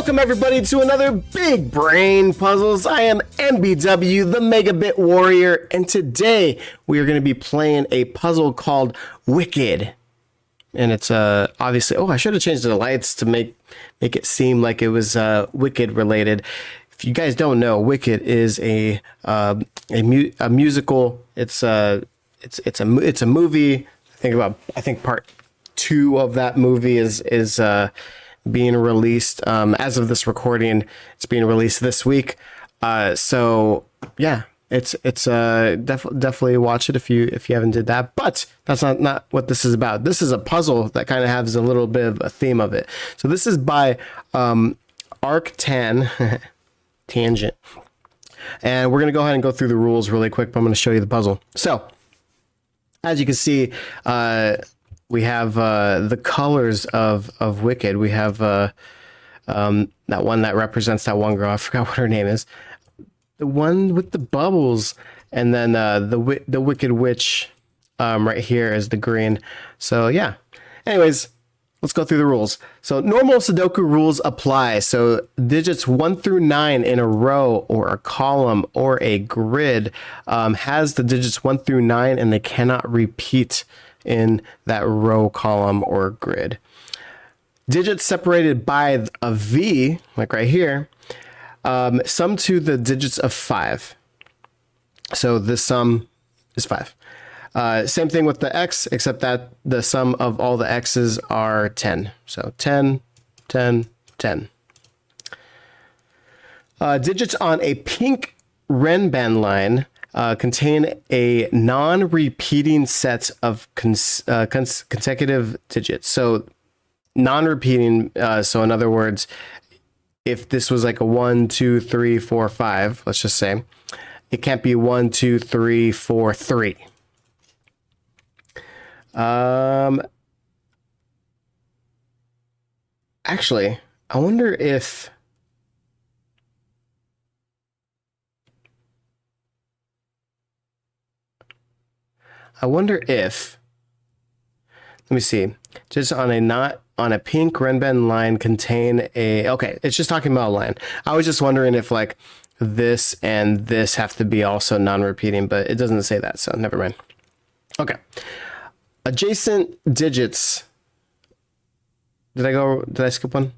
Welcome everybody to another Big Brain Puzzles. I am MBW, the Megabit Warrior, and today we are going to be playing a puzzle called Wicked. And it's obviously, I should have changed the lights to make it seem like it was Wicked related. If you guys don't know, Wicked is a musical. It's a movie. I think part 2 of that movie is being released as of this recording. It's being released this week. So yeah, it's definitely watch it if you haven't did that. But that's not what this is about. This is a puzzle that kind of has a little bit of a theme of it. So this is by Arctan. Tangent. And we're gonna go ahead and go through the rules really quick, but I'm gonna show you the puzzle. So as you can see, we have the colors of Wicked. We have that one that represents that one girl. I forgot what her name is. The one with the bubbles, and then the Wicked Witch right here is the green. So yeah. Anyways, let's go through the rules. So normal Sudoku rules apply. So digits 1 through 9 in a row or a column or a grid has the digits 1 through 9, and they cannot repeat in that row, column, or grid. Digits separated by a V, like right here, sum to the digits of 5. So this sum is 5. Same thing with the X, except that the sum of all the X's are 10. So 10, 10, 10. Digits on a pink renban line contain a non-repeating set of consecutive digits. So non-repeating, so in other words, if this was like a 1, 2, 3, 4, 5, let's just say, it can't be 1, 2, 3, 4, 3. Actually, I wonder if let me see, just on a pink renban line contain okay, it's just talking about a line. I was just wondering if like this and this have to be also non-repeating, but it doesn't say that, so never mind. Okay. Adjacent digits. Did I skip one?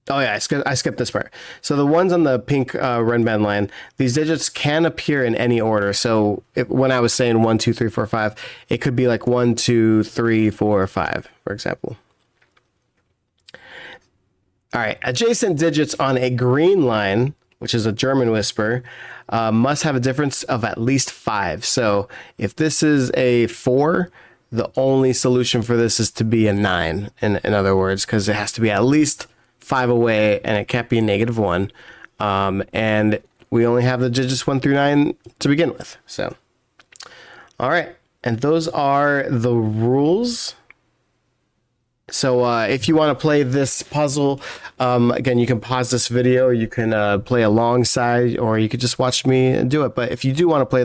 Oh yeah, I skipped this part. So the ones on the pink renban line, these digits can appear in any order. So when I was saying 1, 2, 3, 4, 5, it could be like 1, 2, 3, 4, 5, for example. All right, adjacent digits on a green line, which is a German whisper, must have a difference of at least 5. So if this is a 4, the only solution for this is to be a 9, in other words, because it has to be at least 5 away, and it can't be -1. And we only have the digits 1 through 9 to begin with. So, all right. And those are the rules. So if you want to play this puzzle, again, you can pause this video, you can play alongside, or you could just watch me do it. But if you do want to play,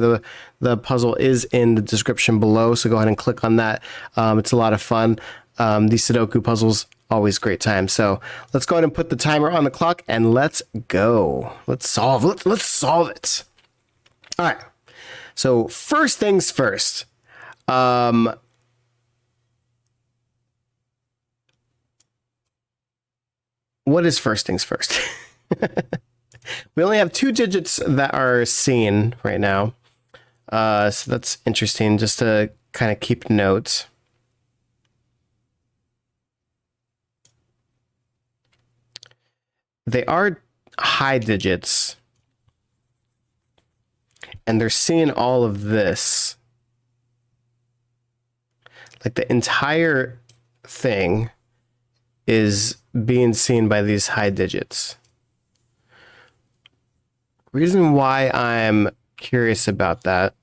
the puzzle is in the description below, so go ahead and click on that. It's a lot of fun. These Sudoku puzzles, always great time. So let's go ahead and put the timer on the clock, and let's go. Let's solve it. All right. So first things first. What is first things first? We only have 2 digits that are seen right now. So that's interesting, just to kind of keep notes. They are high digits, and they're seeing all of this. Like the entire thing is being seen by these high digits. Reason why I'm curious about that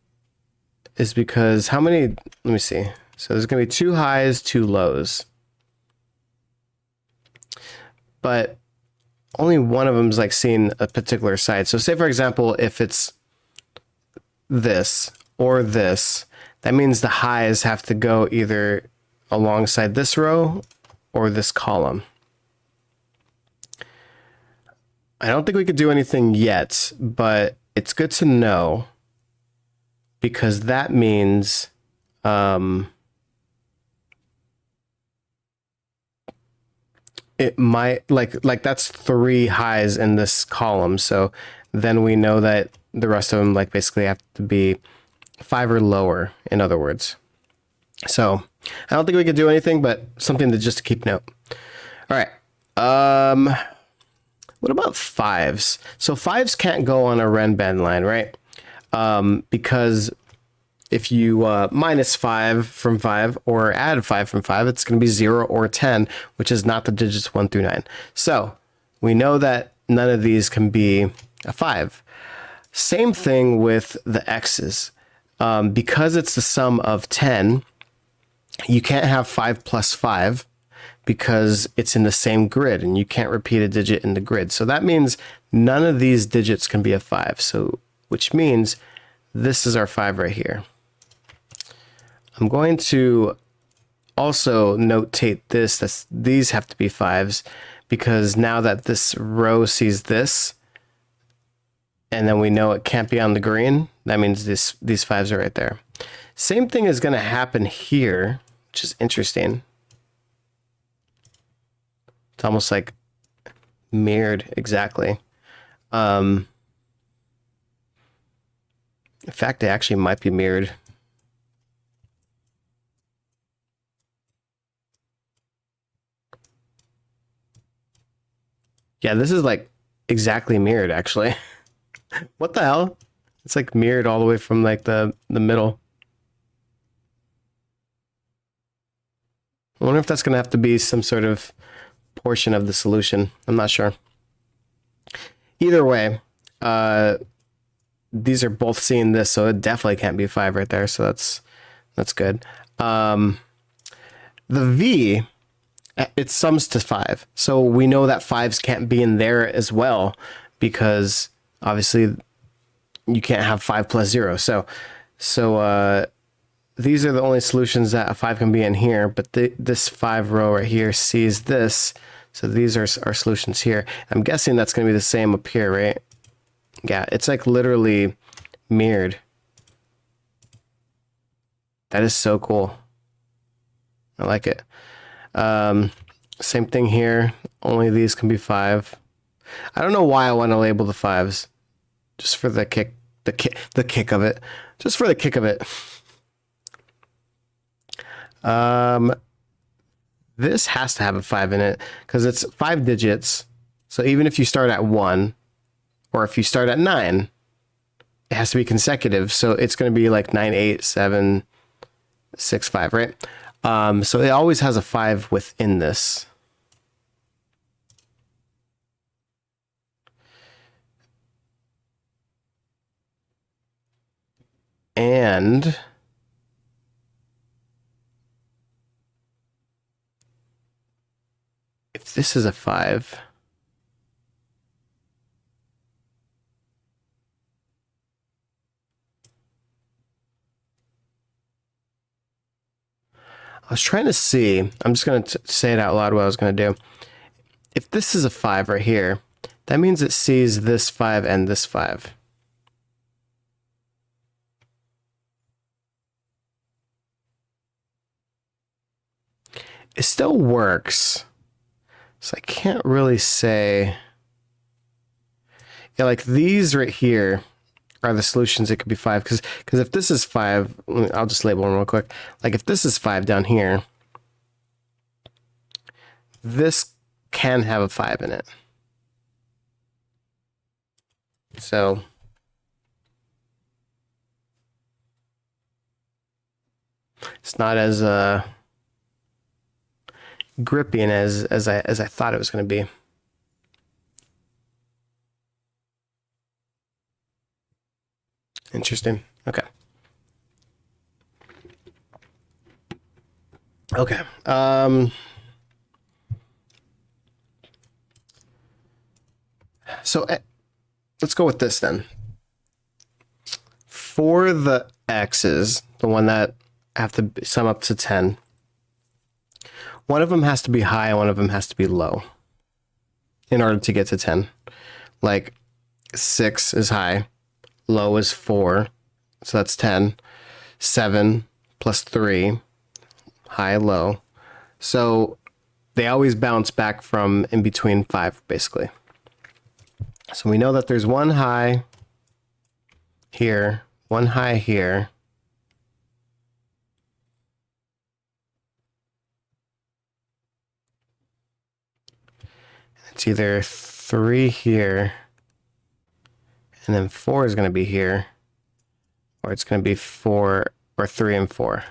is because let me see. So there's going to be 2 highs, 2 lows. But only one of them is like seeing a particular side. So say, for example, if it's this or this, that means the highs have to go either alongside this row or this column. I don't think we could do anything yet, but it's good to know because that means it might like that's 3 highs in this column. So then we know that the rest of them like basically have to be 5 or lower, in other words. So I don't think we could do anything, but something to just keep note. All right. What about 5s? So 5s can't go on a renban line, right? Because if you minus 5 from 5 or add 5 from 5, it's going to be 0 or 10, which is not the digits 1 through 9. So we know that none of these can be a 5. Same thing with the x's. Because it's the sum of 10, you can't have 5 plus 5 because it's in the same grid and you can't repeat a digit in the grid. So that means none of these digits can be a 5. So which means this is our 5 right here. I'm going to also notate this, that these have to be 5s because now that this row sees this, and then we know it can't be on the green, that means these 5s are right there. Same thing is going to happen here, which is interesting. It's almost like mirrored exactly. In fact, it actually might be mirrored. Yeah, this is like exactly mirrored actually. What the hell? It's like mirrored all the way from like the middle. I wonder if that's going to have to be some sort of portion of the solution. I'm not sure. Either way, these are both seeing this, so it definitely can't be 5 right there. So that's good. The V, it sums to 5. So we know that 5s can't be in there as well because obviously you can't have 5 plus 0. So these are the only solutions that a 5 can be in here, but this 5 row right here sees this. So these are our solutions here. I'm guessing that's going to be the same up here, right? Yeah, it's like literally mirrored. That is so cool. I like it. Same thing here. Only these can be 5. I don't know why I want to label the 5s. Just for the kick of it. Just for the kick of it. This has to have a 5 in it because it's 5 digits. So even if you start at 1 or if you start at 9, it has to be consecutive. So it's going to be like 9, 8, 7, 6, 5, right? So it always has a 5 within this. And if this is a 5, I was trying to see, I'm just going to say it out loud what I was going to do. If this is a 5 right here, that means it sees this 5 and this 5. It still works. So I can't really say. Yeah, like these right here are the solutions. It could be 5 because if this is 5, I'll just label them real quick. Like if this is 5 down here, this can have a 5 in it. So it's not as gripping as I thought it was going to be. Interesting. Okay. Okay. So let's go with this then. For the x's, the one that have to sum up to 10, one of them has to be high and one of them has to be low in order to get to 10. like 6 is high, low is 4, so that's 10. 7 plus 3, high, low. So they always bounce back from in between 5, basically. So we know that there's one high here, one high here. It's either 3 here, and then 4 is going to be here, or it's going to be 4 or 3 and 4.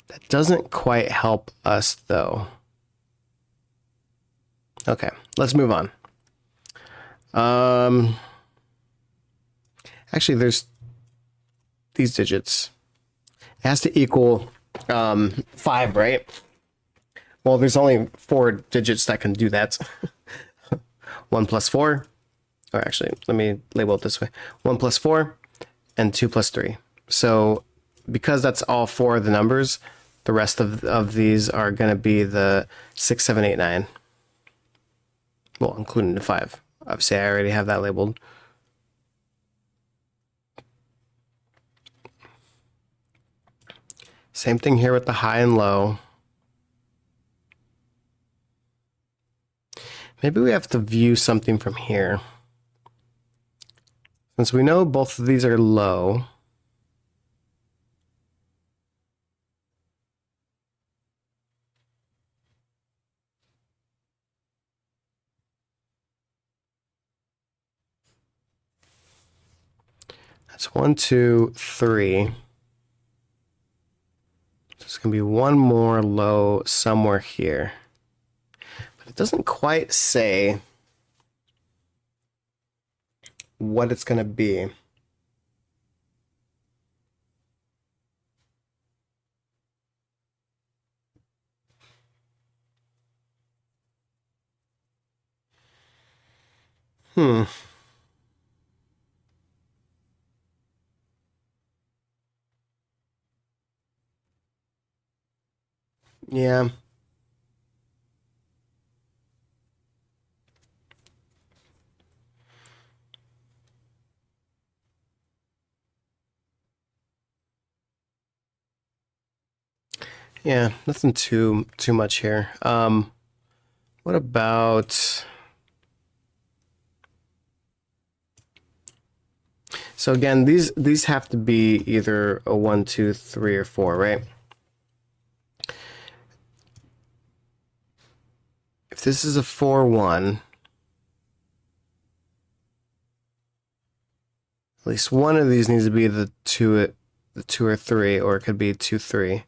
That doesn't quite help us, though. Okay, let's move on. Actually, there's these digits. It has to equal 5, right? Well, there's only 4 digits that can do that. 1 plus 4, or actually, let me label it this way. 1 plus 4 and 2 plus 3. So because that's all 4 of the numbers, the rest of these are going to be the 6, 7, 8, 9. Well, including the 5. Obviously, I already have that labeled. Same thing here with the high and low. Maybe we have to view something from here. Since we know both of these are low, that's 1, 2, 3. There's going to be one more low somewhere here. But it doesn't quite say what it's going to be. Yeah. Yeah, nothing too much here. What about... So again, these have to be either a 1, 2, 3, or 4, right? If this is a 4, 1, at least one of these needs to be the 2 or 3, or it could be 2, 3.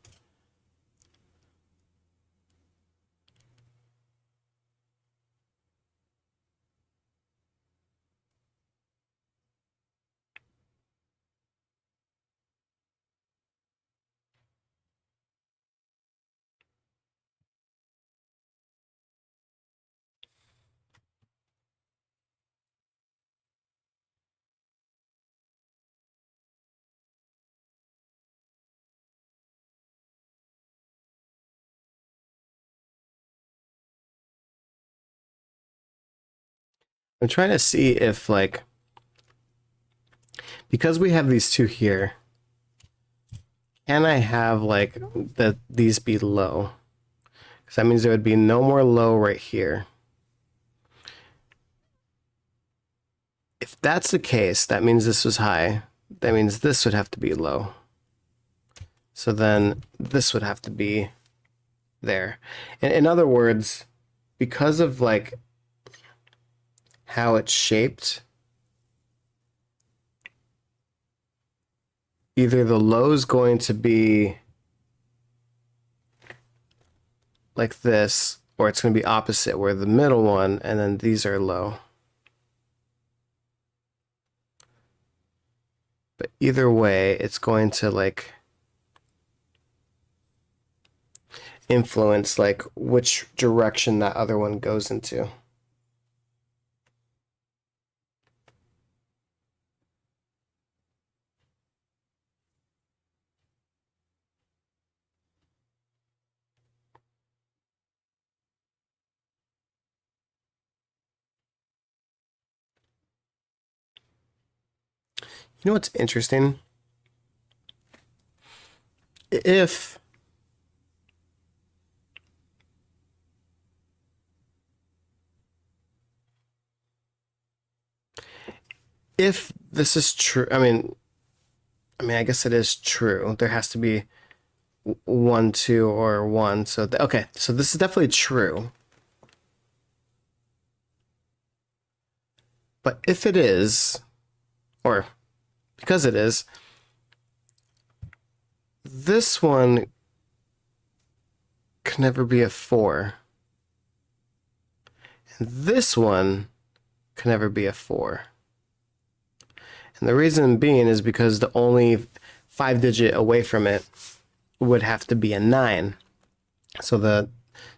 I'm trying to see if, like, because we have these 2 here, can I have, like, these be low? Because that means there would be no more low right here. If that's the case, that means this was high. That means this would have to be low. So then this would have to be there. In other words, because of, like, how it's shaped, either the low is going to be like this, or it's going to be opposite, where the middle one and then these are low. But either way, it's going to, like, influence, like, which direction that other one goes into. You know what's interesting? If this is true, I guess it is true. There has to be 1, 2, or 1. So okay, so this is definitely true. But if it is, or because it is, this one can never be a 4. And this one can never be a 4. And the reason being is because the only 5-digit away from it would have to be a 9. So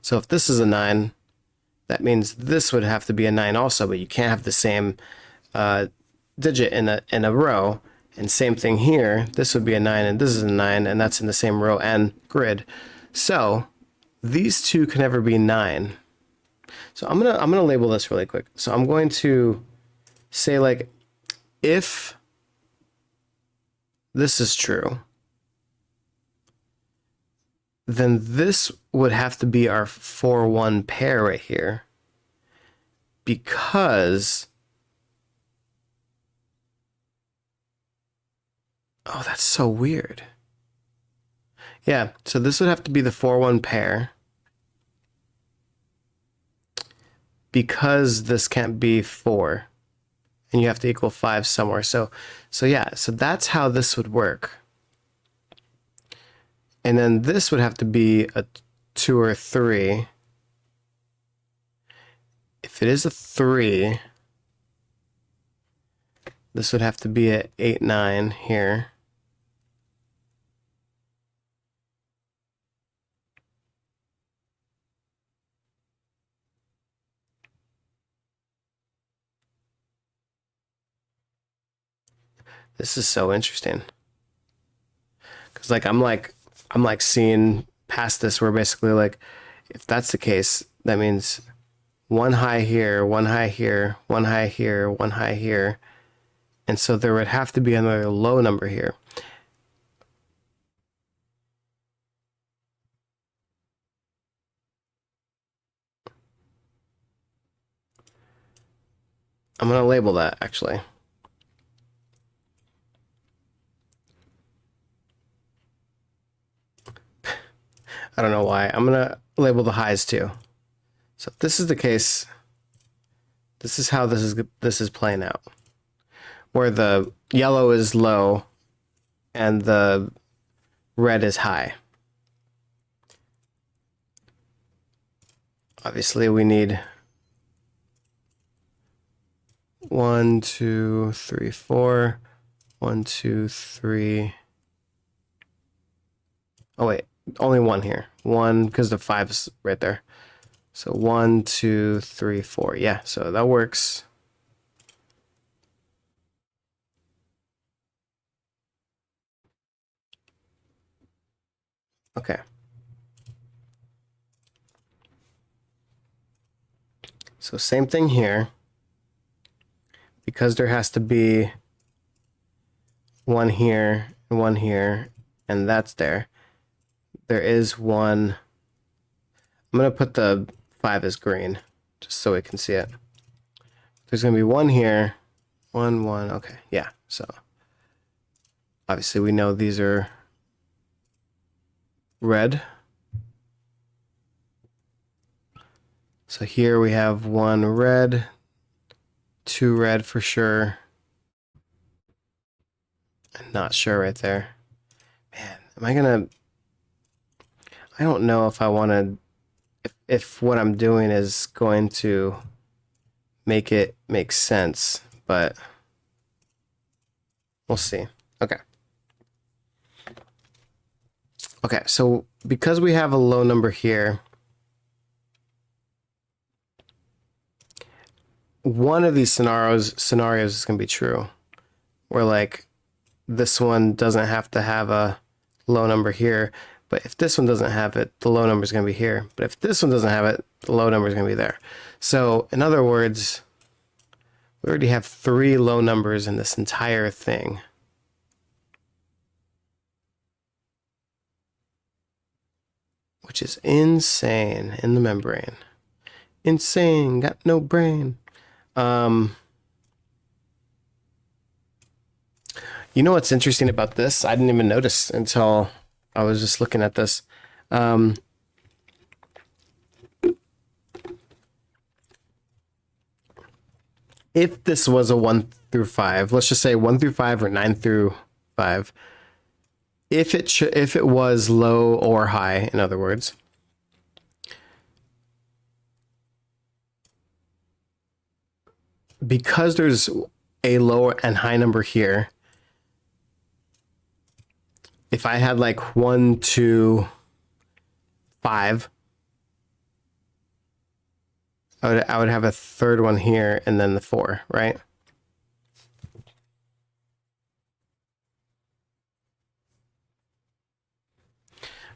if this is a 9, that means this would have to be a 9 also, but you can't have the same digit in a row. And same thing here. This would be a 9, and this is a 9, and that's in the same row and grid. So these two can never be 9. So I'm gonna label this really quick. So I'm going to say, like, if this is true, then this would have to be our 4-1 pair right here, because oh, that's so weird. Yeah, so this would have to be the 4-1 pair, because this can't be 4, and you have to equal 5 somewhere. So yeah, so that's how this would work. And then this would have to be a 2 or 3. If it is a 3, this would have to be a 8, 9 here. This is so interesting. Cause I'm seeing past this, where basically, like, if that's the case, that means 1 high here, 1 high here, 1 high here, 1 high here. And so there would have to be another low number here. I'm going to label that, actually. I don't know why. I'm going to label the highs too. So if this is the case, this is how this is playing out, where the yellow is low and the red is high. Obviously, we need 1, 2, 3, 4. 1, 2, 3. Oh wait, only 1 here. 1, because the 5's right there. So 1, 2, 3, 4. Yeah, so that works. Okay. So same thing here. Because there has to be 1 here, and 1 here, and that's there. There is 1. I'm going to put the 5 as green, just so we can see it. There's going to be 1 here. 1, 1. Okay, yeah. So obviously we know these are red. So here we have 1 red, 2 red for sure. I'm not sure right there. Man, am I gonna... I don't know if I want to... If what I'm doing is going to make it make sense, but we'll see. Okay. Okay, so because we have a low number here, one of these scenarios is going to be true, where, like, this one doesn't have to have a low number here, but if this one doesn't have it, the low number is going to be here. But if this one doesn't have it, the low number is going to be there. So in other words, we already have 3 low numbers in this entire thing. which is insane in the membrane. Insane, got no brain. You know what's interesting about this? I didn't even notice until I was just looking at this. If this was a 1 through 5, let's just say 1 through 5 or 9 through 5, if it was low or high, in other words, because there's a low and high number here, if I had like 1, 2, 5, I would have a third one here and then the 4, right?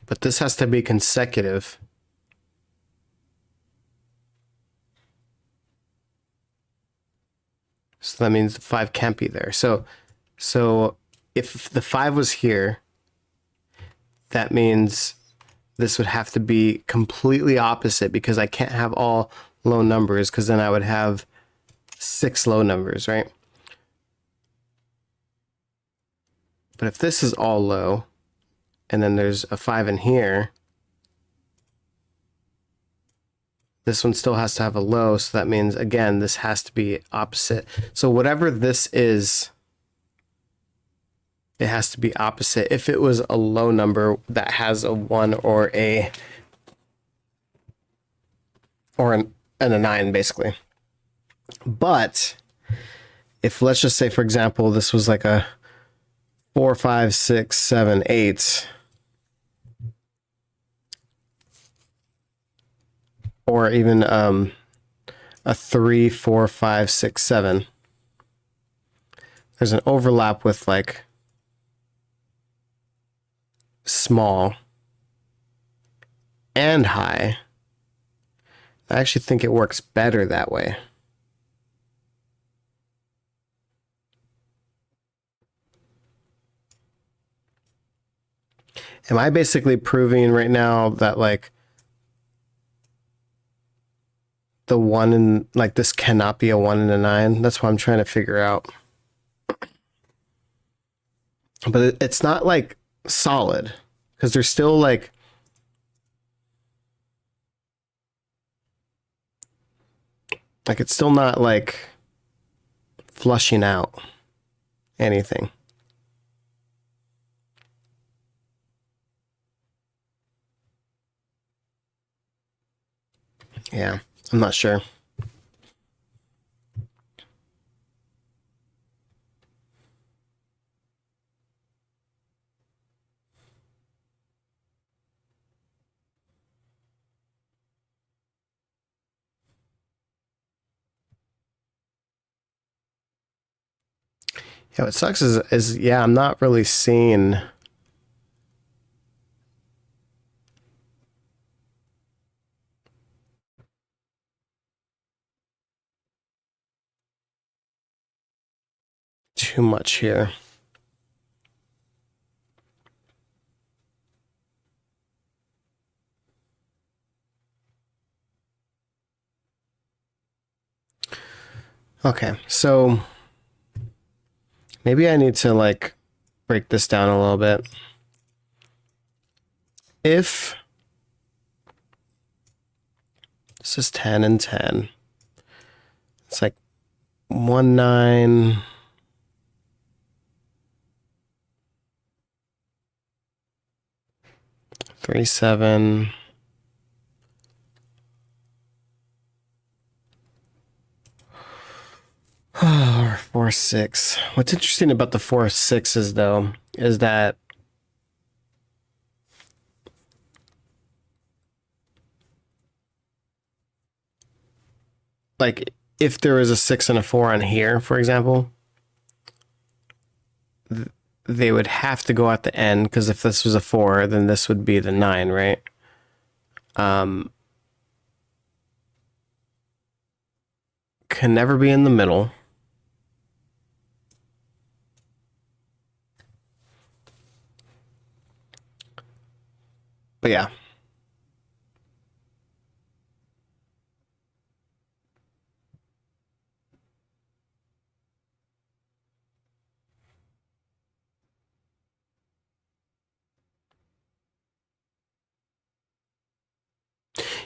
But this has to be consecutive. So that means the 5 can't be there. So if the 5 was here, that means this would have to be completely opposite, because I can't have all low numbers, because then I would have 6 low numbers, right? But if this is all low, and then there's a 5 in here, this one still has to have a low, so that means, again, this has to be opposite. So whatever this is, it has to be opposite. If it was a low number that has a 1 or a and a 9, basically. But if, let's just say, for example, this was like a 4, 5, 6, 7, 8, or even a 3, 4, 5, 6, 7, there's an overlap with like small and high. I actually think it works better that way. Am I basically proving right now that like the 1 and like this cannot be a 1 and a 9? That's what I'm trying to figure out. But it's not like solid, because there's still like it's still not like flushing out anything. Yeah, I'm not sure. Yeah, what sucks is yeah, I'm not really seeing too much here. Okay, so maybe I need to like break this down a little bit. If this is 10 and 10, it's like 1, 9, 3, 7, or 4, 6. What's interesting about the 4, 6s though is that like if there was a 6 and a 4 on here, for example, they would have to go at the end, because if this was a 4, then this would be the 9, right? Can never be in the middle. But yeah,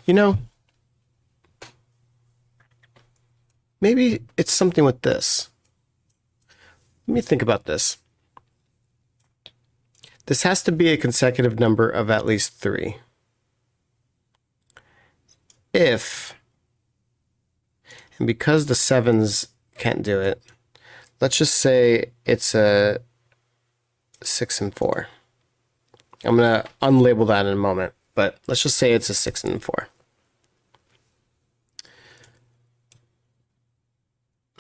You know, maybe it's something with this. Let me think about this. This has to be a consecutive number of at least 3. If, and because the 7s can't do it, let's just say it's a 6 and 4. I'm going to unlabel that in a moment, but let's just say it's a 6 and 4.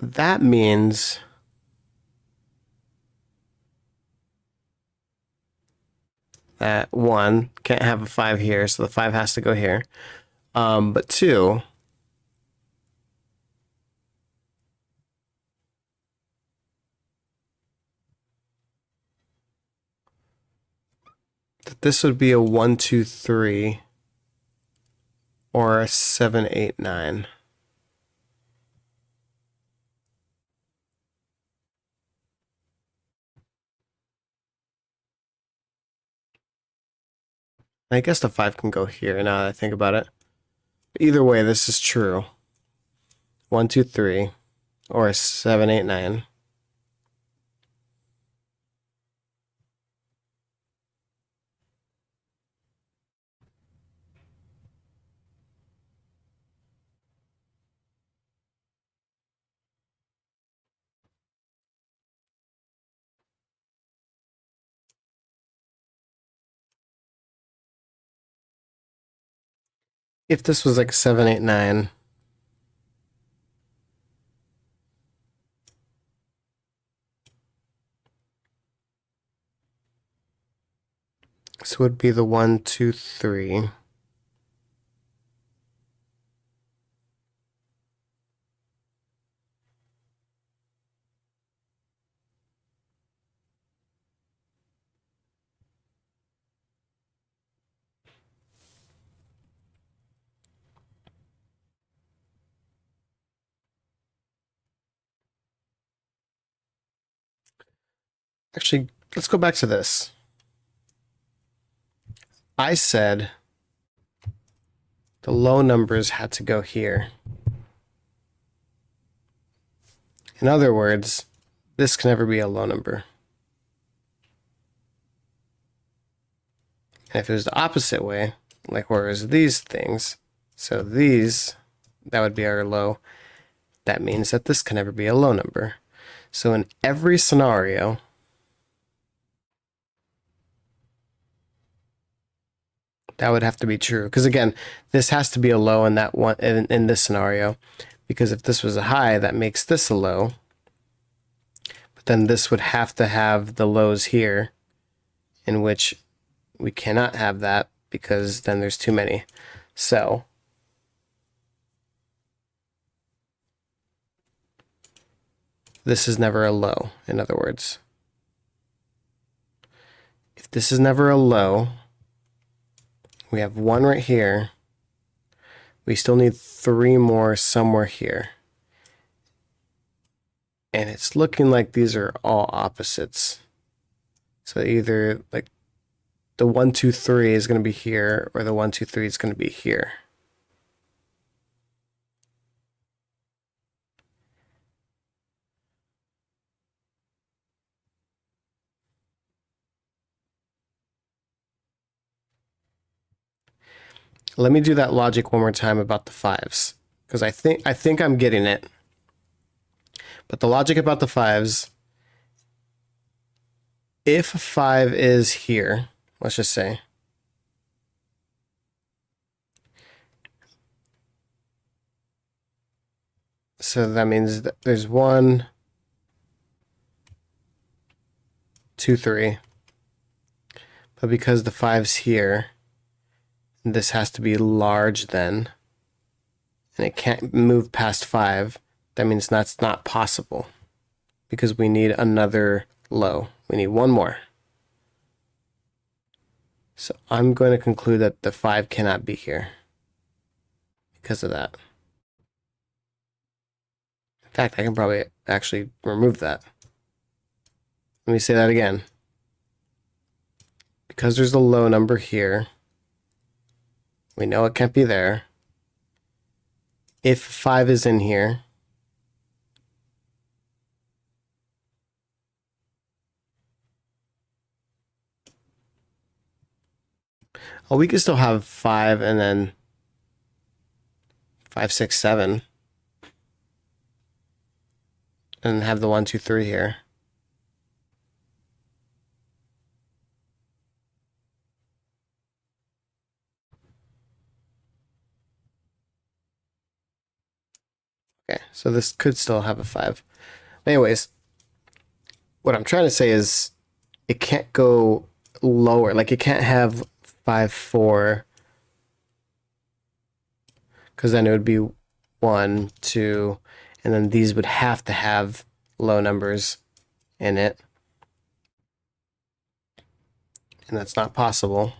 That means that 1 can't have a 5 here, so the 5 has to go here. But 2, that this would be a 1, 2, 3, or a 7, 8, 9. I guess the 5 can go here now that I think about it. But either way, this is true. 1, 2, 3, or a 7, 8, 9. If this was like 7, 8, 9, this would be the 1, 2, 3. Actually, let's go back to this. I said the low numbers had to go here. In other words, this can never be a low number. And if it was the opposite way, like whereas these things, so these, that would be our low, that means that this can never be a low number. So in every scenario, that would have to be true. Because again, this has to be a low in that one in this scenario. Because if this was a high, that makes this a low. But then this would have to have the lows here, in which we cannot have that because then there's too many. So this is never a low, in other words. If this is never a low, we have 1 right here. We still need 3 more somewhere here. And it's looking like these are all opposites. So either like the 1, 2, 3 is going to be here, or the 1, 2, 3 is going to be here. Let me do that logic one more time about the 5s, because I think I'm getting it. But the logic about the 5s, if 5 is here, let's just say, so that means that there's 1, 2, 3. But because the 5's here, this has to be large then, and it can't move past 5. That means that's not possible, because we need another low. We need 1 more. So I'm going to conclude that the 5 cannot be here because of that. In fact, I can probably actually remove that. Let me say that again. Because there's a low number here, we know it can't be there. if 5 is in here, oh, we could still have 5 and then 5, 6, 7. And have the 1, 2, 3 here. Okay, so this could still have a 5. Anyways, what I'm trying to say is it can't go lower. Like, it can't have 5, 4. Because then it would be 1, 2, and then these would have to have low numbers in it. And that's not possible.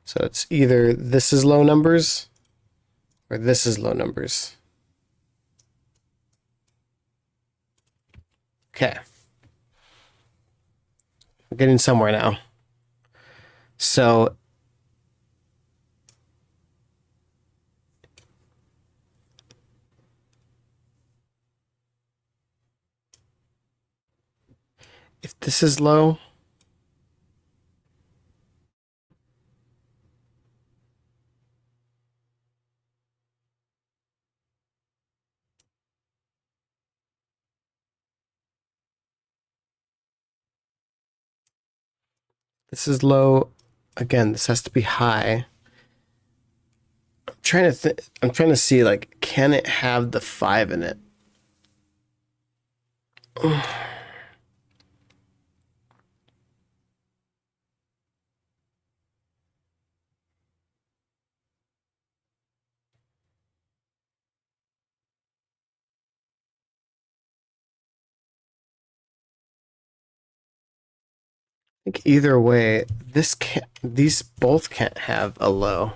So it's either this is low numbers or this is low numbers. Okay. We're getting somewhere now. So if this is low, this is low. Again, this has to be high. I'm trying to see, like, can it have the 5 in it? I think either way, these both can't have a low.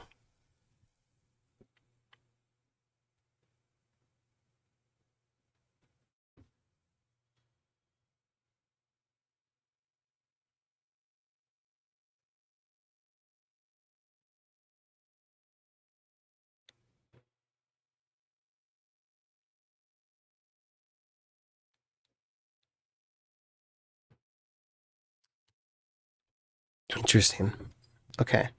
Interesting. Okay.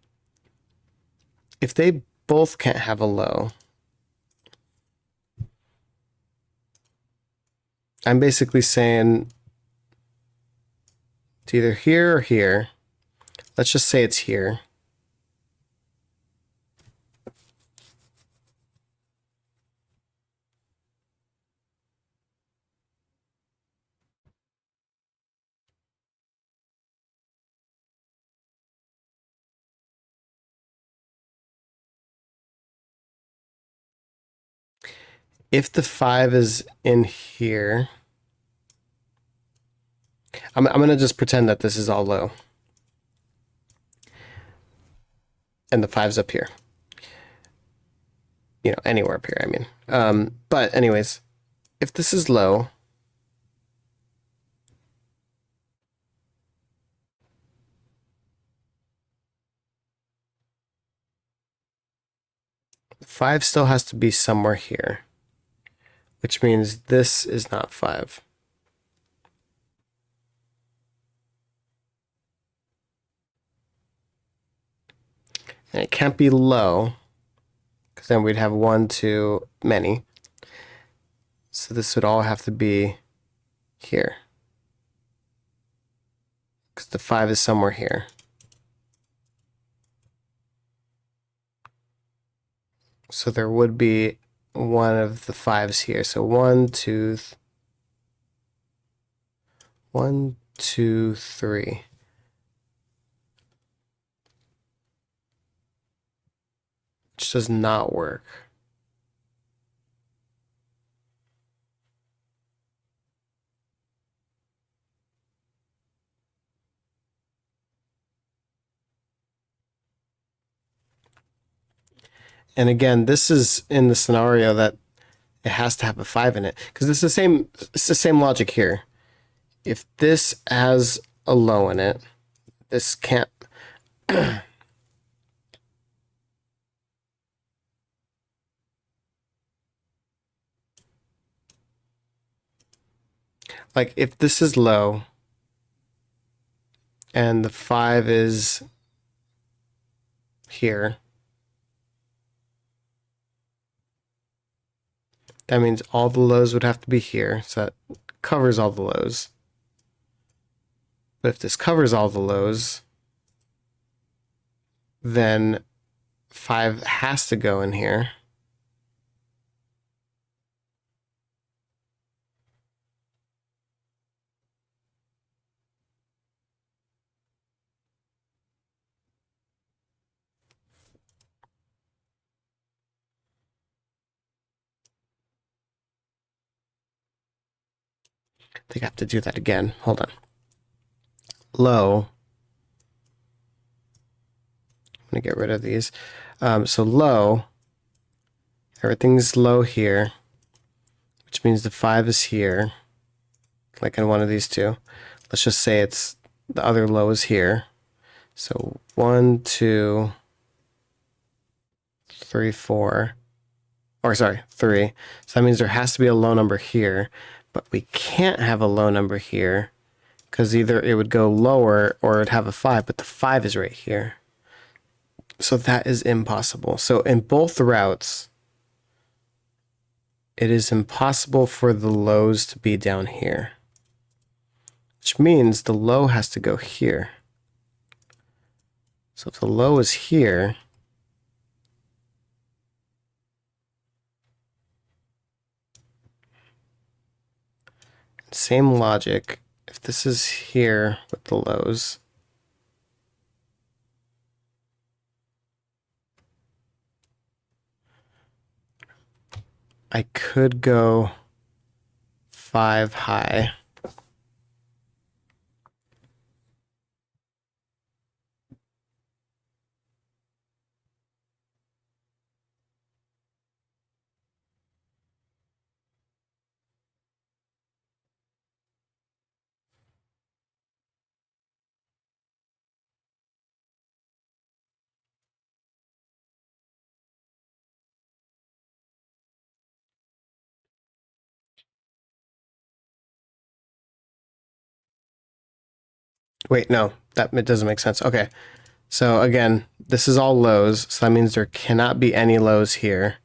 If they both can't have a low, I'm basically saying it's either here or here. Let's just say it's here. If the 5 is in here, I'm going to just pretend that this is all low. And the 5's up here. You know, anywhere up here, I mean. But anyways, if this is low, the 5 still has to be somewhere here, which means this is not 5. And it can't be low, because then we'd have 1 too many. So this would all have to be here, because the 5 is somewhere here. So there would be one of the 5s here. So 1, 2, 1, 2, 3. Which does not work. And again, this is in the scenario that it has to have a 5 in it, because it's the same logic here. If this has a low in it, this can't. like if this is low and the 5 is here, that means all the lows would have to be here, so that covers all the lows. But if this covers all the lows, then 5 has to go in here. I think I have to do that again. Hold on. Low. I'm going to get rid of these. So low, everything's low here, which means the 5 is here, like in one of these two. Let's just say it's the other low is here. So 1, 2, 3, 4. Or sorry, 3. So that means there has to be a low number here, but we can't have a low number here because either it would go lower or it'd have a 5, but the 5 is right here. So that is impossible. So in both routes, it is impossible for the lows to be down here, which means the low has to go here. So if the low is here, same logic, if this is here with the lows, I could go 5 high. Wait, no, it doesn't make sense. Okay, so again, this is all lows, so that means there cannot be any lows here.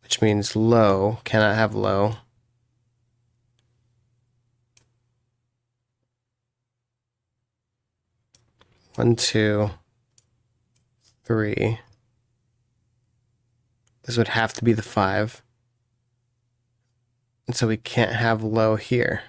Which means low cannot have low. One, 2, 3. This would have to be the 5. And so we can't have low here.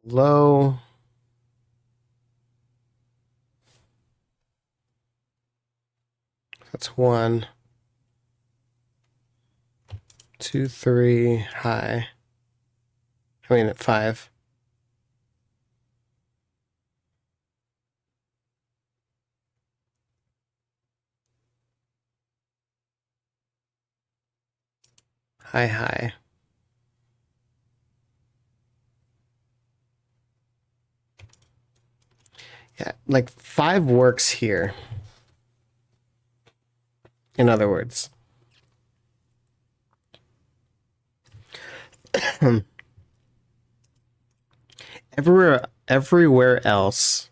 Low. That's 1, 2, 3, high. I mean, at 5. High, high. Yeah, like 5 works here. In other words. Everywhere else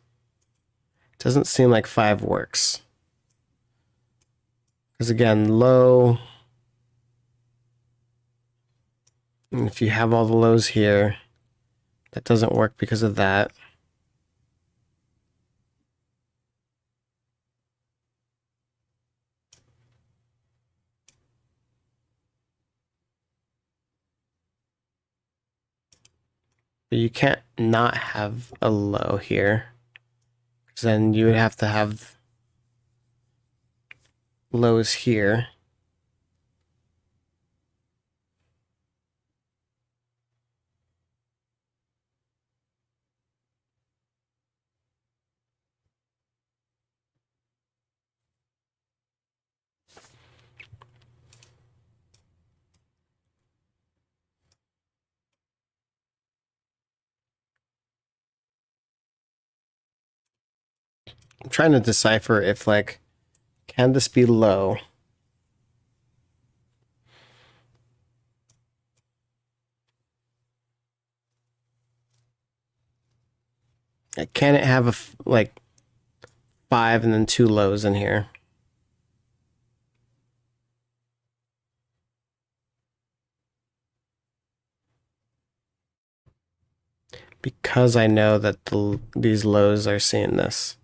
doesn't seem like 5 works. Because again, low. And if you have all the lows here, that doesn't work because of that. But you can't not have a low here. Because then you would have to have lows here. I'm trying to decipher if, like, can this be low? Like, can it have like 5 and then 2 lows in here? Because I know that these lows are seeing this.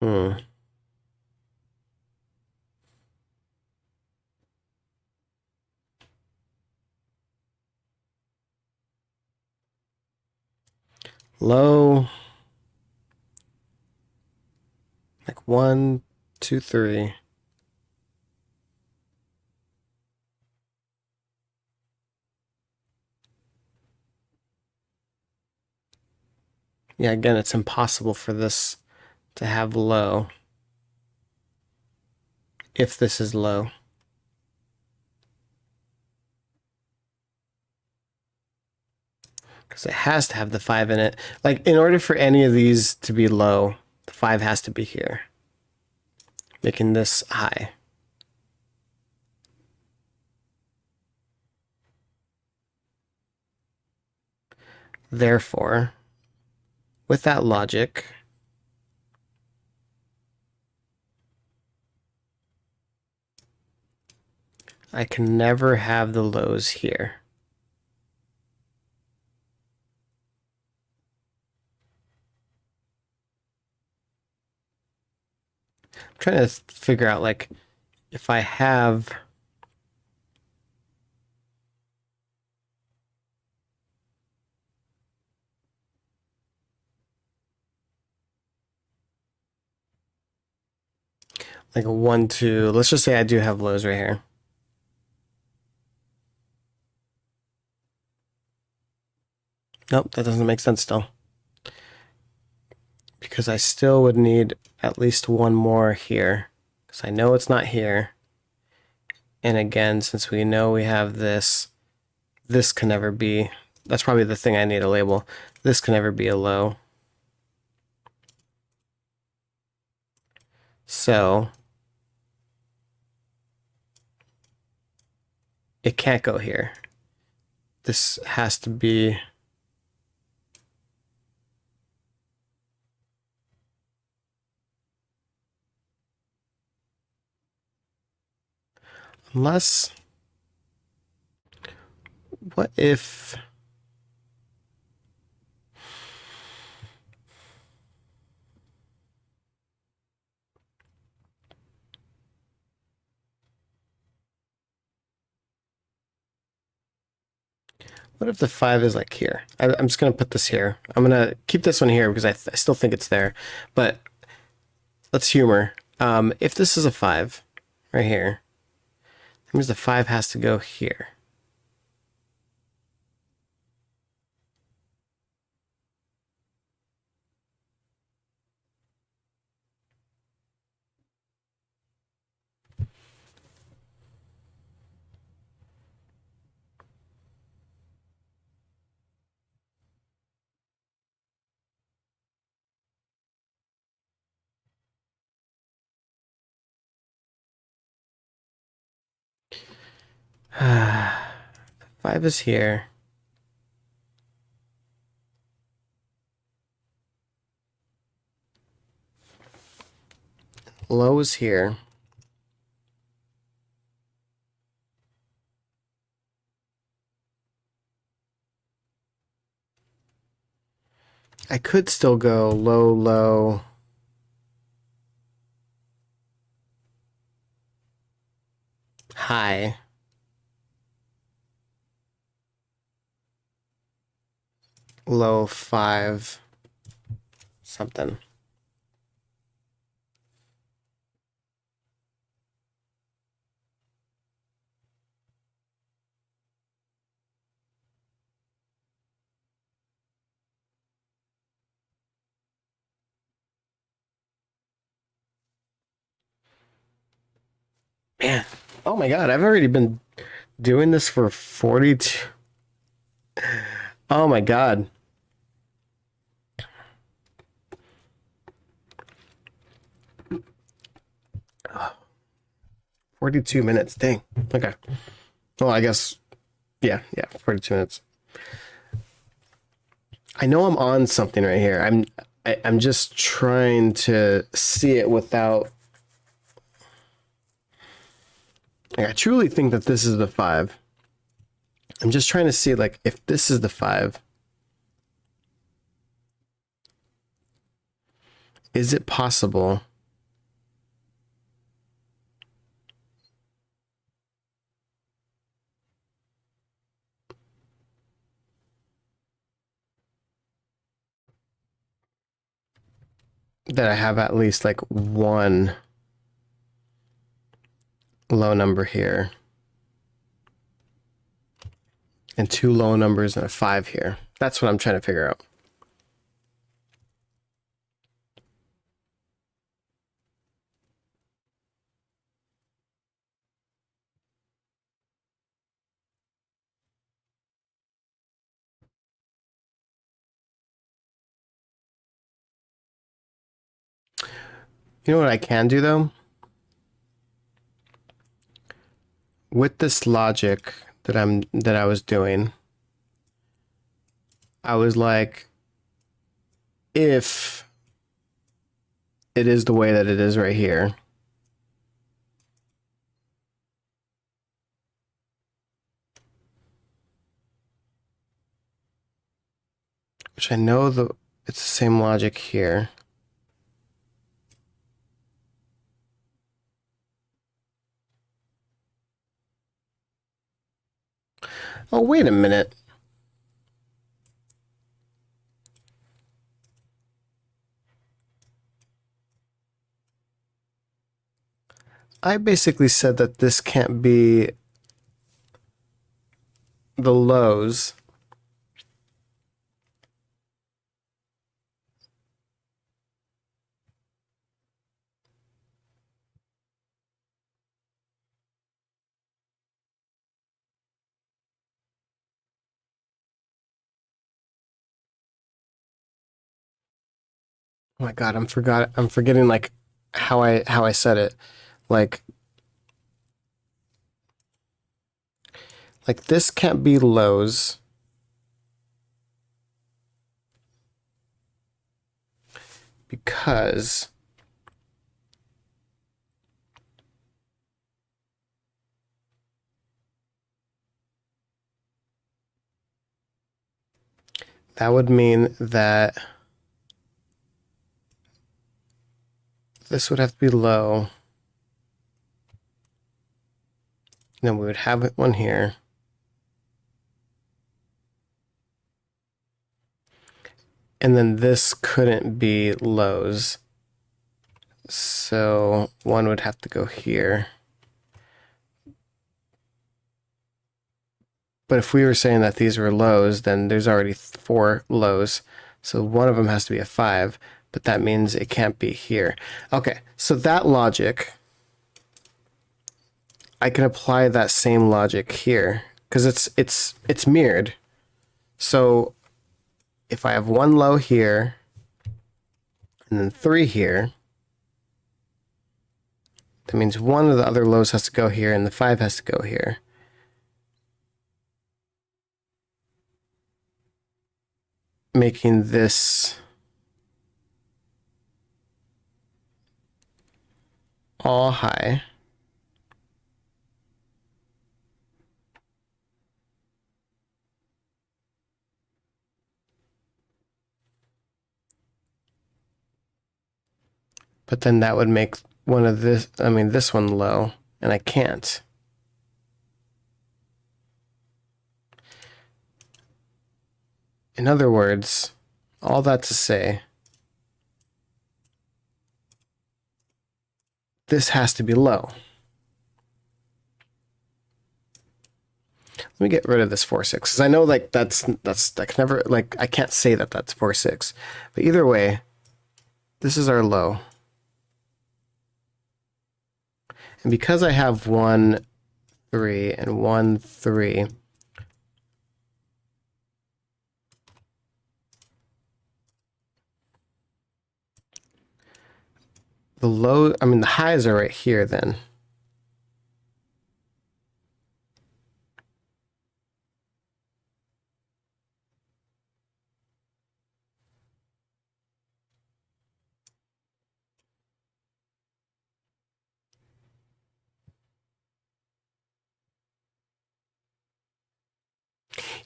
Hmm. Low. Like 1, 2, 3. Yeah, again, it's impossible for this to have low if this is low. Because it has to have the 5 in it. Like, in order for any of these to be low, the 5 has to be here, making this high. Therefore, with that logic, I can never have the lows here. I'm trying to figure out, like, if I have... like a 1, 2... Let's just say I do have lows right here. Nope, that doesn't make sense still. Because I still would need at least one more here. Because I know it's not here. And again, since we know we have this, this can never be... That's probably the thing I need to label. This can never be a low. So it can't go here. This has to be... Unless... What if... What if the 5 is like here? I'm just going to put this here. I'm going to keep this one here because I still think it's there. But let's humor. If this is a 5 right here, that means the 5 has to go here. Five is here. Low is here. I could still go low, low. high. Low 5 something. Man, oh my god, I've already been doing this for 42. Oh my god. 42 minutes. Dang. Okay. Well, I guess, yeah, 42 minutes. I know I'm on something right here. I'm just trying to see it without. Like, I truly think that this is the 5. I'm just trying to see, like, if this is the 5, is it possible that I have at least like one low number here and 2 low numbers and a 5 here? That's what I'm trying to figure out. You know what I can do though? With this logic that I was doing, I was like, if it is the way that it is right here, which I know it's the same logic here. Oh, wait a minute. I basically said that this can't be the lows. Oh my god, I'm forgetting like how I said it. Like this can't be lows because that would mean that this would have to be low. Then we would have one here. And then this couldn't be lows. So one would have to go here. But if we were saying that these were lows, then there's already 4 lows. So one of them has to be a 5, but that means it can't be here. Okay, so that logic, I can apply that same logic here because it's mirrored. So if I have 1 low here and then 3 here, that means one of the other lows has to go here and the 5 has to go here. Making this all high. But then that would make one of this one low, and I can't. In other words, all that to say, this has to be low. Let me get rid of this 4 6 because I know like that's I can never like I can't say that that's 4 6, but either way, this is our low. And because I have 1 3 and 1 3, the low, I mean the highs are right here then.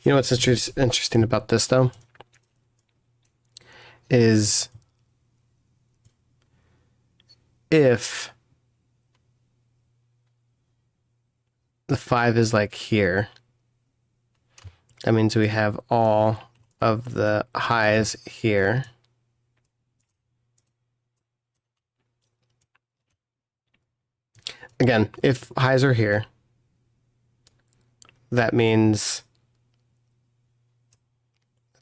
You know what's interesting about this though is if the 5 is like here, that means we have all of the highs here. Again, if highs are here, that means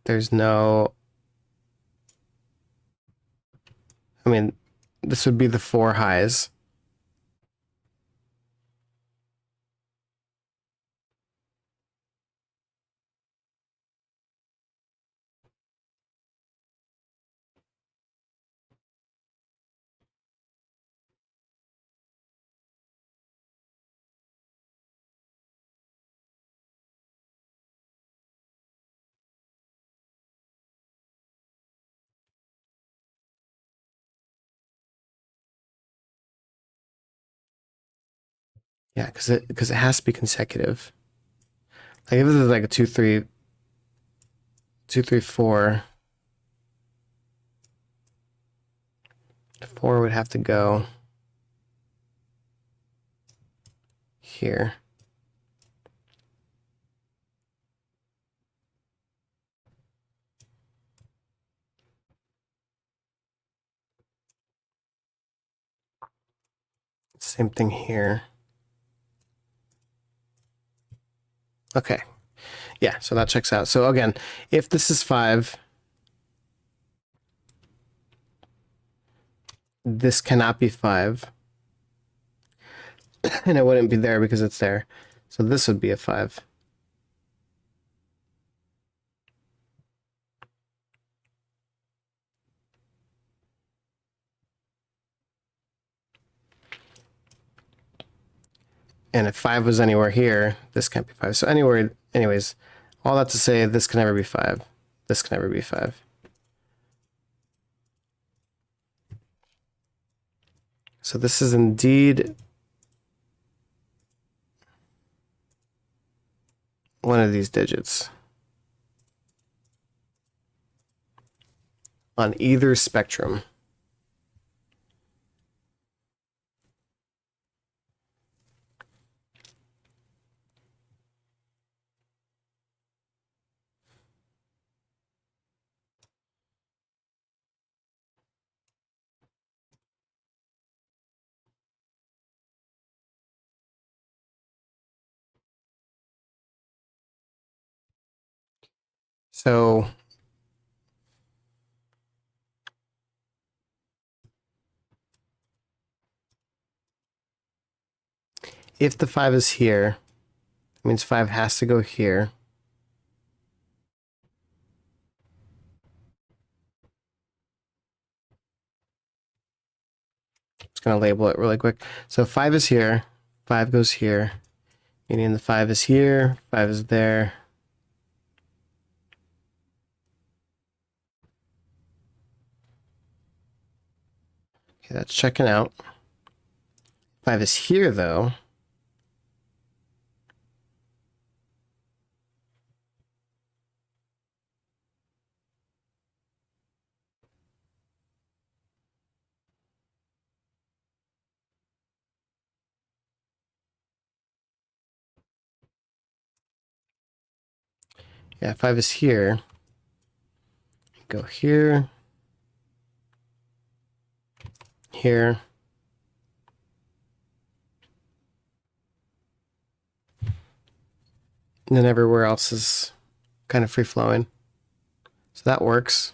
there's no, I mean, this would be the 4 highs. Yeah, because it has to be consecutive. Like if this is like a 2 3 2 3 4, 4 would have to go here. Same thing here. Okay. Yeah, so that checks out. So again, if this is 5, this cannot be 5. And it wouldn't be there because it's there. So this would be a 5. And if 5 was anywhere here, this can't be 5. So anywhere, anyways, all that to say, this can never be 5. This can never be 5. So this is indeed one of these digits on either spectrum. So if the 5 is here, it means 5 has to go here. Just going to label it really quick. So 5 is here, 5 goes here, meaning the 5 is here, 5 is there. Okay, that's checking out. 5 is here though. Yeah, 5 is here. go here, here, and then everywhere else is kind of free flowing. So that works.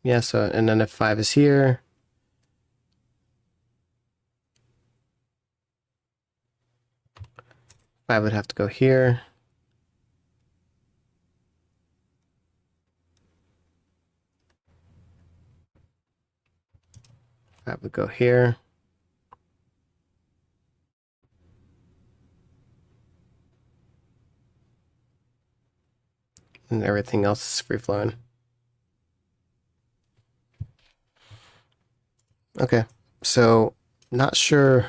Yeah, so, and then if 5 is here, I would have to go here. I would go here. And everything else is free flowing. Okay, so not sure.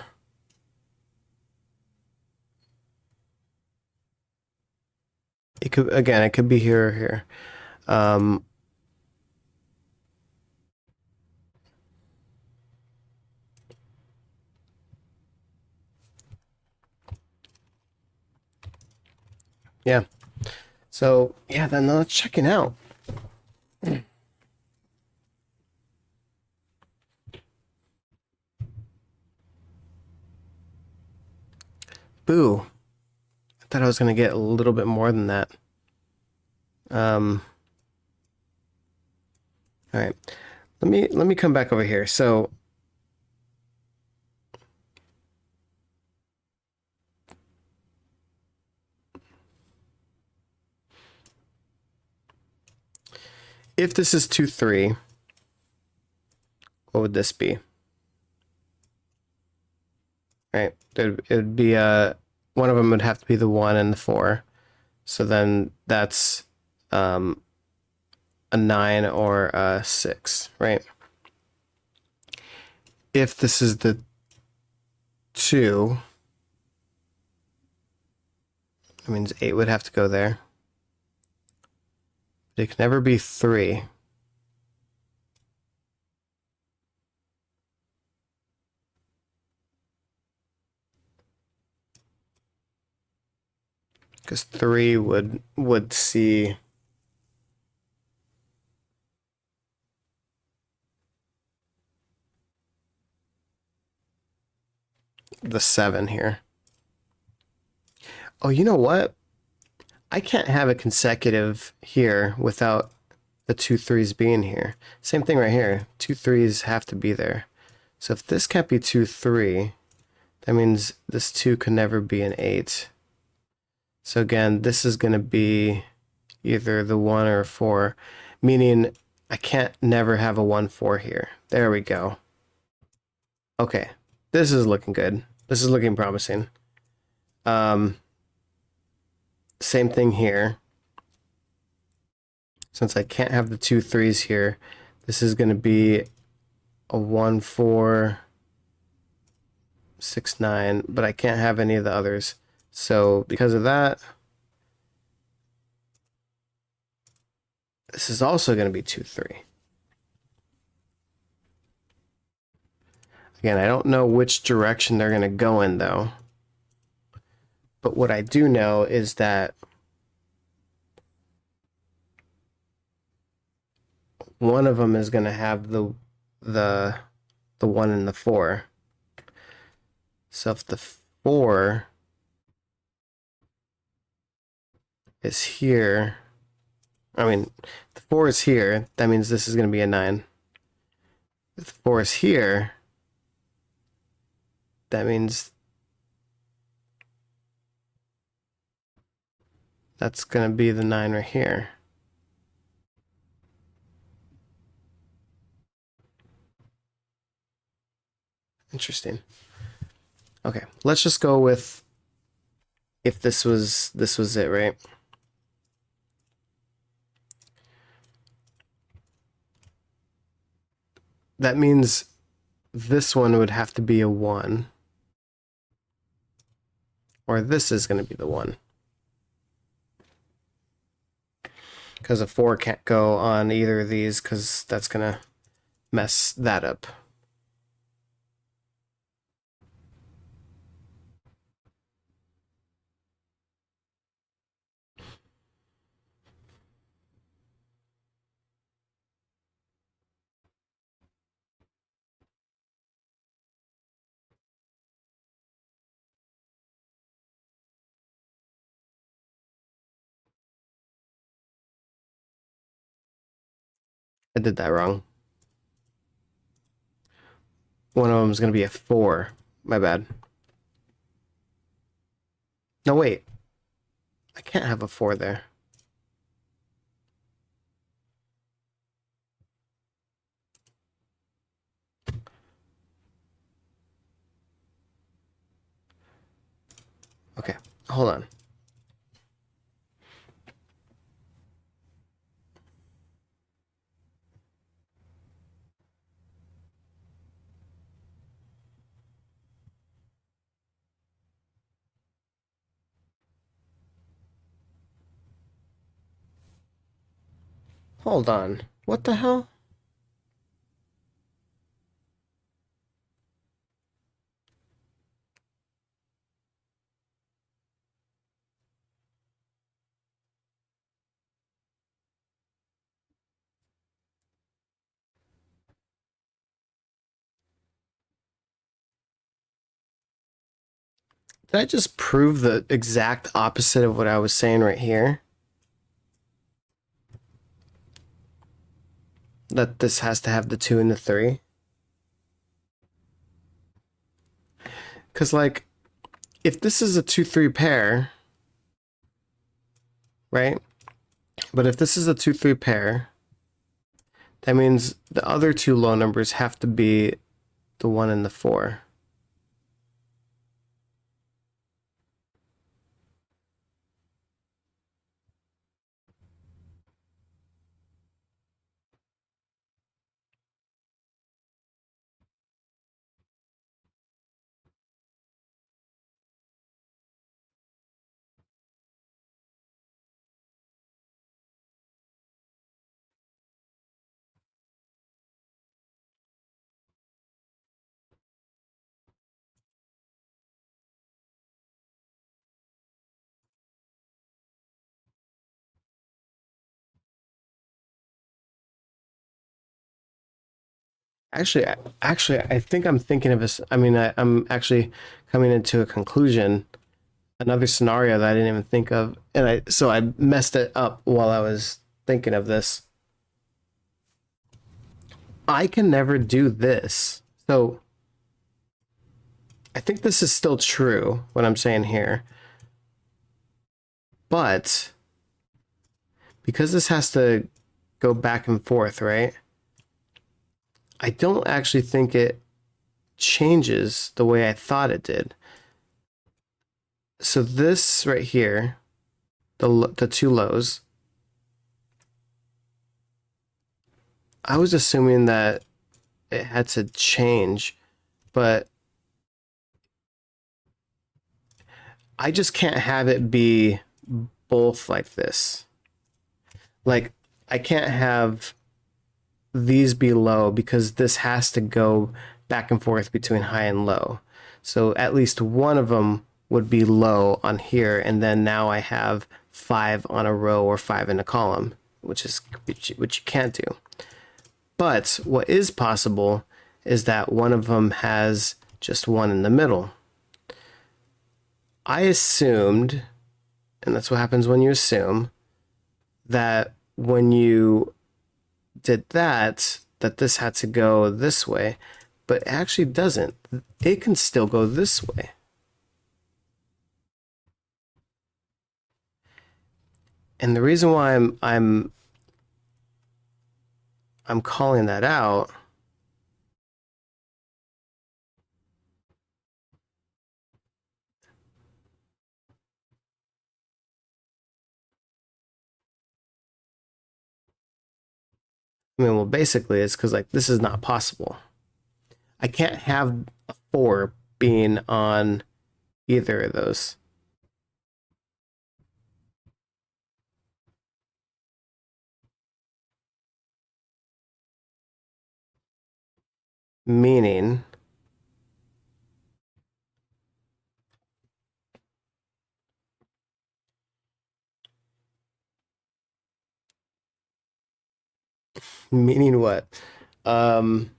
It could, again, it could be here or here. Yeah. So yeah, then let's check it out. Boo. I thought I was gonna get a little bit more than that. All right. Let me come back over here. So if this is 2, 3, what would this be? Right. It would be one of them would have to be the 1 and the 4. So then that's a 9 or a 6, right? If this is the 2, that means 8 would have to go there. But it can never be 3. Because 3 would see the 7 here. Oh, you know what? I can't have a consecutive here without the 2 3s being here. Same thing right here. 2 3s have to be there. So if this can't be 2 3, that means this 2 can never be an 8. So again, this is going to be either the 1 or a 4, meaning I can't never have a 1 4 here. There we go. Okay, this is looking good. This is looking promising. Same thing here. Since I can't have the 2 3s here, this is going to be a 1 4 6 9, but I can't have any of the others. So because of that, this is also going to be 2 3. Again, I don't know which direction they're going to go in though. But what I do know is that one of them is going to have the 1 and the 4. So if the 4 is here, I mean, the 4 is here, that means this is going to be a 9. If the 4 is here, that means that's going to be the 9 right here. Interesting. Okay, let's just go with if this was it, right? That means this one would have to be a 1. Or this is going to be the 1. Because a 4 can't go on either of these because that's going to mess that up. I did that wrong. One of them is going to be a 4. My bad. No, wait. I can't have a 4 there. Okay, hold on. Hold on. What the hell? Did I just prove the exact opposite of what I was saying right here? That this has to have the 2 and the 3? Because, like, if this is a 2-3 pair, right? But if this is a 2-3 pair, that means the other two low numbers have to be the 1 and the 4. Actually, I think I'm thinking of this. I mean, I'm actually coming into a conclusion, another scenario that I didn't even think of, and I messed it up while I was thinking of this. I can never do this. So I think this is still true, what I'm saying here. But because this has to go back and forth, right? I don't actually think it changes the way I thought it did. So this right here, the two lows, I was assuming that it had to change, but I just can't have it be both like this. Like, I can't have these be low because this has to go back and forth between high and low. So at least one of them would be low on here, and then now I have 5 on a row or 5 in a column, which you can't do. But what is possible is that one of them has just 1 in the middle. I assumed, and that's what happens when you assume, that when you did that this had to go this way, but it actually doesn't. It can still go this way. And the reason why I'm calling that out, I mean, well, basically it's because, like, this is not possible. I can't have a 4 being on either of those. Meaning, meaning what? Um,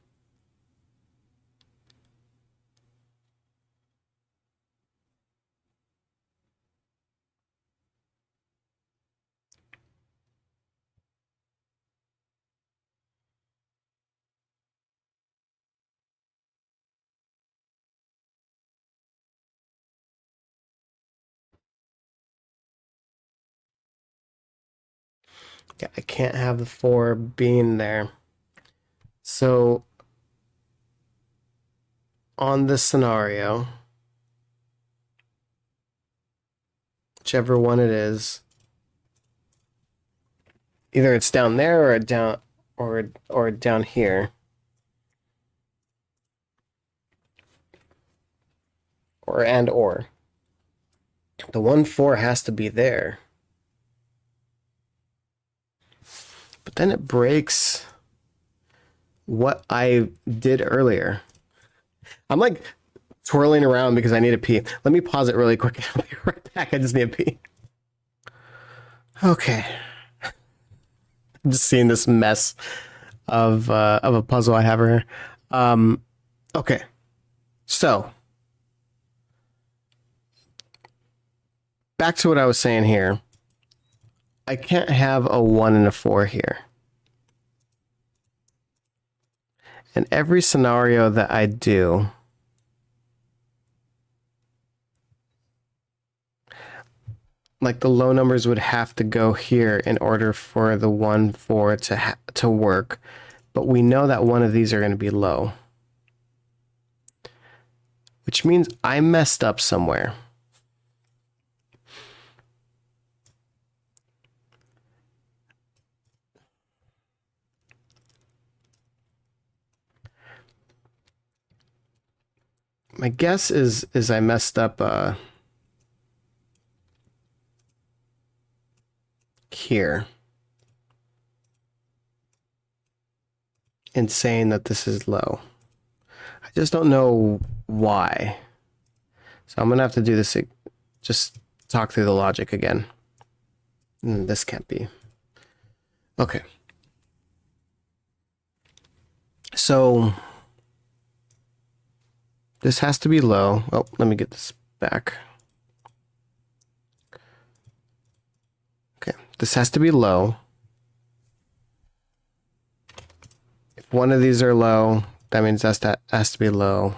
Yeah, I can't have the 4 being there. So on this scenario, whichever one it is, either it's down there or down or down here. Or the 1-4 has to be there. But then it breaks what I did earlier. I'm like twirling around because I need a pee. Let me pause it really quick. I'll be right back. I just need a pee. Okay. I'm just seeing this mess of a puzzle I have here. Okay. So back to what I was saying here. I can't have a 1 and a 4 here. In every scenario that I do, like the low numbers would have to go here in order for the 1-4 to work. But we know that one of these are going to be low. Which means I messed up somewhere. My guess is I messed up here in saying that this is low. I just don't know why. So I'm gonna have to do this, just talk through the logic again. This can't be. Okay. So this has to be low. Oh, let me get this back. Okay, this has to be low. If one of these are low, that means that has to be low.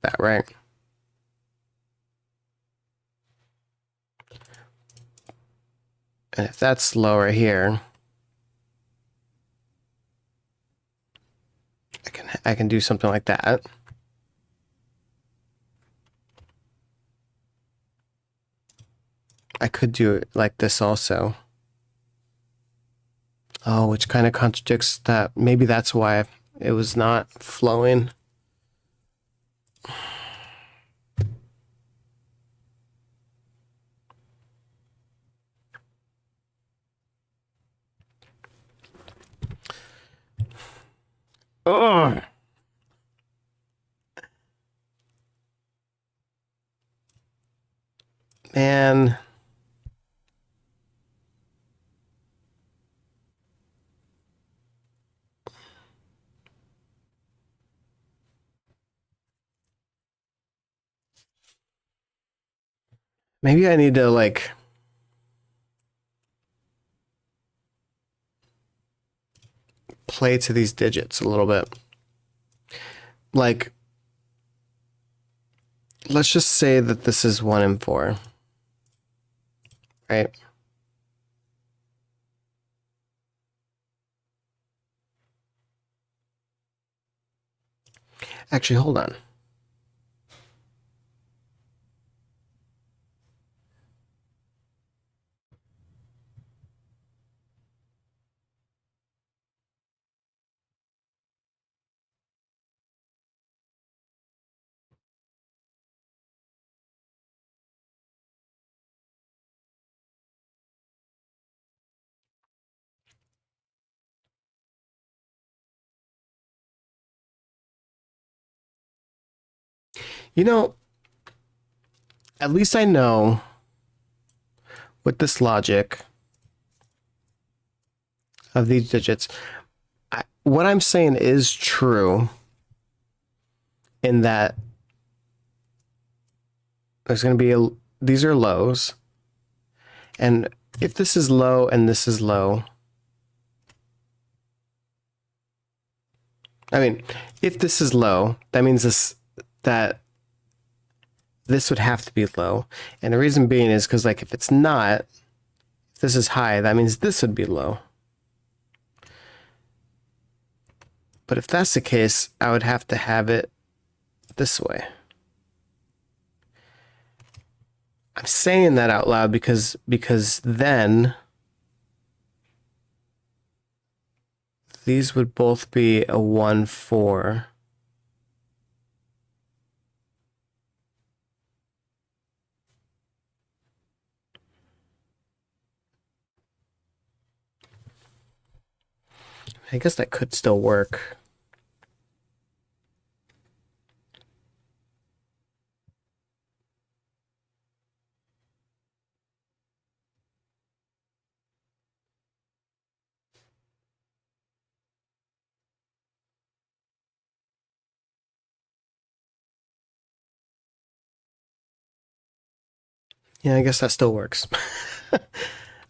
That, right? And if that's low right here, I can do something like that. I could do it like this also. Oh, which kind of contradicts that. Maybe that's why it was not flowing. Oh, man. Maybe I need to like play to these digits a little bit. Like, let's just say that this is 1 and 4, right? Actually, hold on. You know, at least I know with this logic of these digits, what I'm saying is true in that there's going to be these are lows. And if this is low and this is low, I mean, if this is low, that means that this would have to be low. And the reason being is because, like, if it's not, if this is high, that means this would be low. But if that's the case, I would have to have it this way. I'm saying that out loud because then these would both be a 1, 4. I guess that could still work. Yeah, I guess that still works.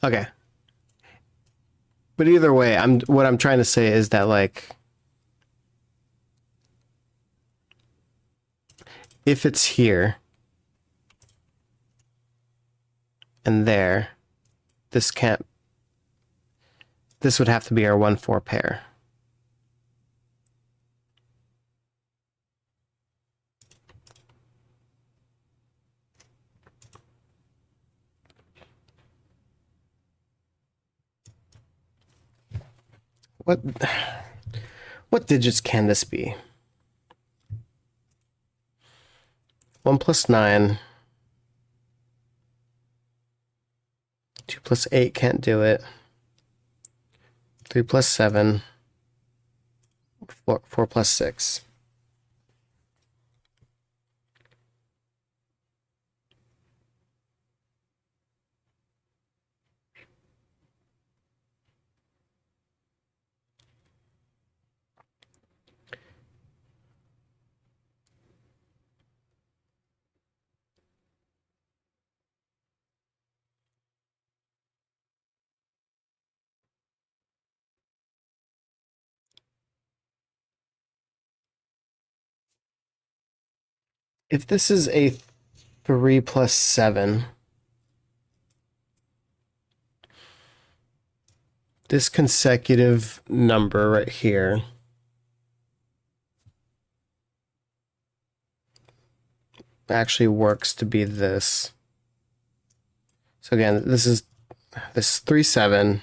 Okay. But either way, what I'm trying to say is that, like, if it's here and there, this would have to be our 1, 4 pair. What digits can this be? 1 plus 9. 2 plus 8 can't do it. 3 plus 7. 4 plus 6. If this is a 3 plus 7, this consecutive number right here actually works to be this. So again, this is 3, 7.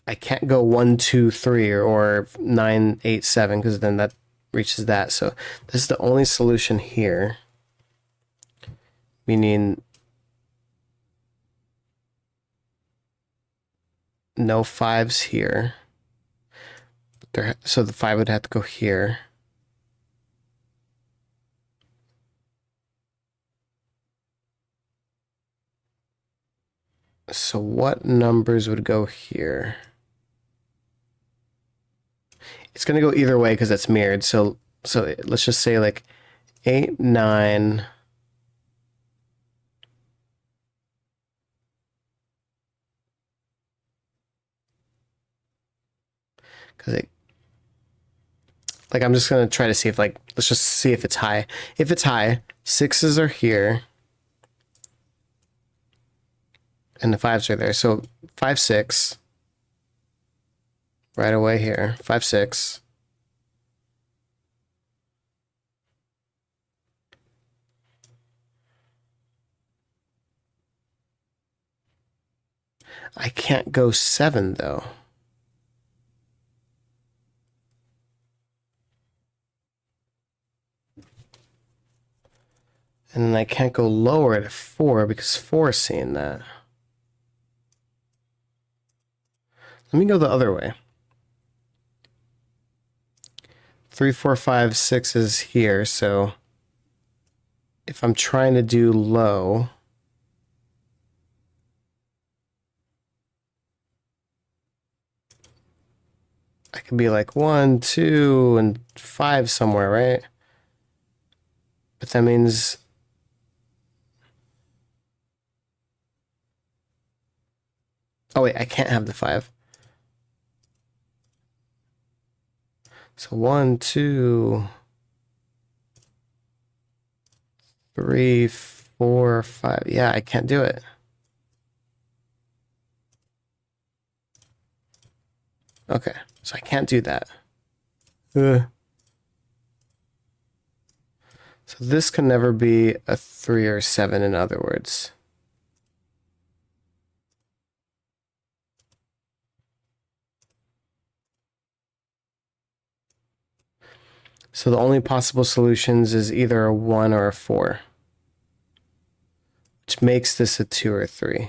I can't go 1, 2, 3 or 9, 8, 7 because then that reaches that. So this is the only solution here. Meaning no 5s here. So the 5 would have to go here. So what numbers would go here? It's going to go either way because it's mirrored. So let's just say like 8, 9. Because like I'm just going to try to see if let's just see if it's high. If it's high, 6s are here. And the 5s are there. So 5, 6. Right away here. 5, 6. I can't go 7 though. And then I can't go lower to 4 because 4 is seeing that. Let me go the other way. 3, 4, 5, 6 is here, so if I'm trying to do low, I could be like 1, 2, and 5 somewhere, right? But that means oh wait, I can't have the 5. So 1, 2, 3, 4, 5. Yeah, I can't do it. Okay, so I can't do that. So this can never be a 3 or 7, in other words. So the only possible solutions is either a 1 or a 4, which makes this a 2 or 3.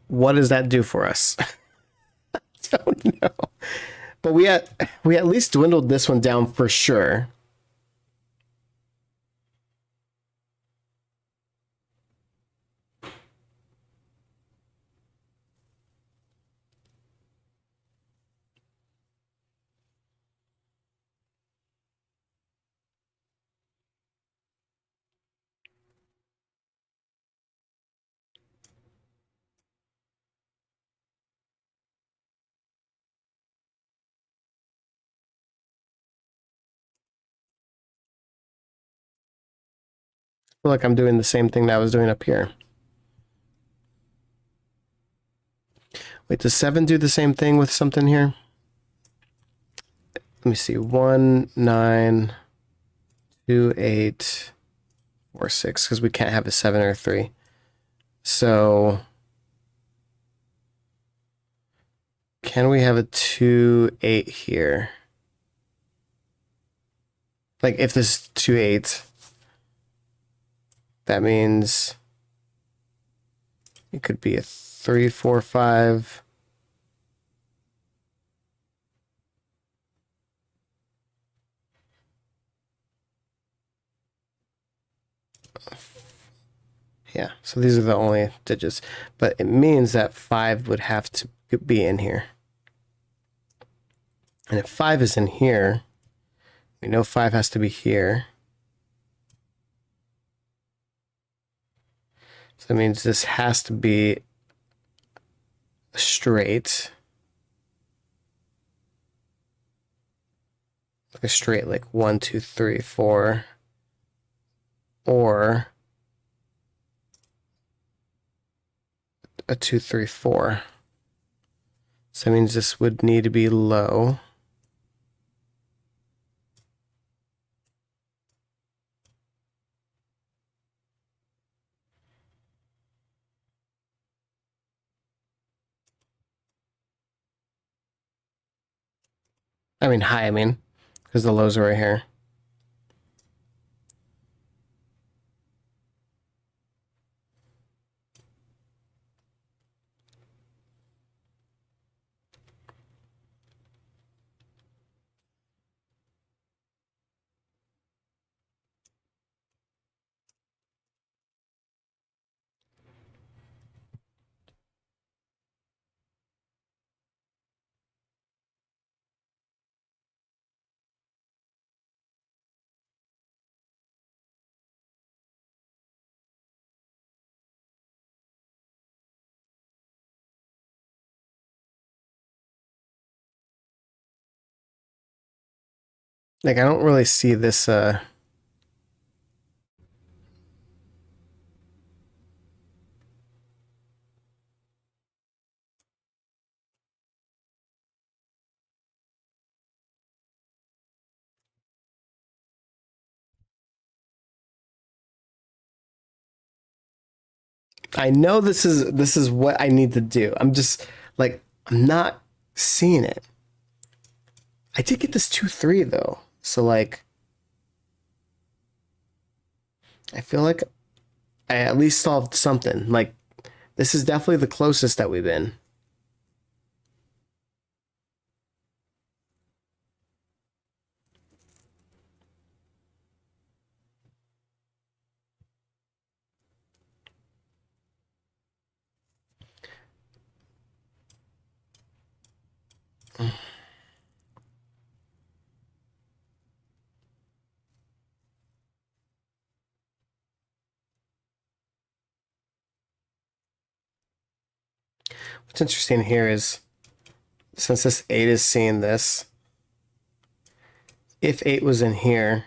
What does that do for us? I don't know. But we at least dwindled this one down for sure. I feel like I'm doing the same thing that I was doing up here. Wait, does 7 do the same thing with something here? Let me see. 1, 9, 2, 8, 4, 6, because we can't have a 7 or a 3. So can we have a 2, 8 here? Like if this is 2, 8, that means it could be a 3, 4, 5. Yeah, so these are the only digits. But it means that 5 would have to be in here. And if 5 is in here, we know 5 has to be here. So that means this has to be straight. Like a straight, like 1, 2, 3, 4. Or a 2, 3, 4. So that means this would need to be low. I mean high, because the lows are right here. Like I don't really see this I know this is what I need to do. I'm just like I'm not seeing it. I did get this 2, 3 though. So like I feel like I at least solved something. Like this is definitely the closest that we've been. What's interesting here is since this 8 is seeing this, if 8 was in here,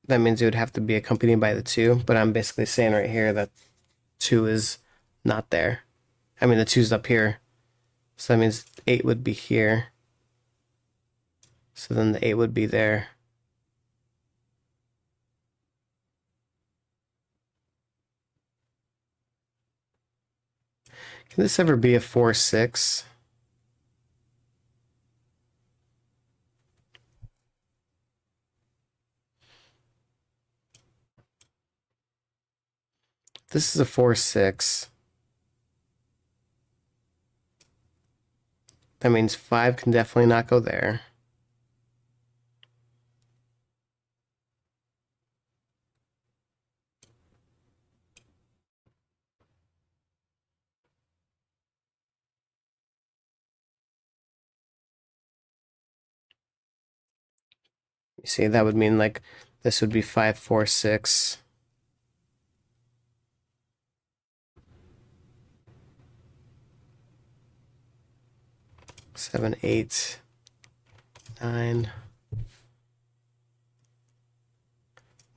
that means it would have to be accompanied by the 2, but I'm basically saying right here that 2 is not there. I mean, the 2's up here, so that means 8 would be here. So then the 8 would be there. Can this ever be a 4-6? This is a 4-6. That means 5 can definitely not go there. You see, that would mean like this would be 5, 4, 6. Seven, 8, 9.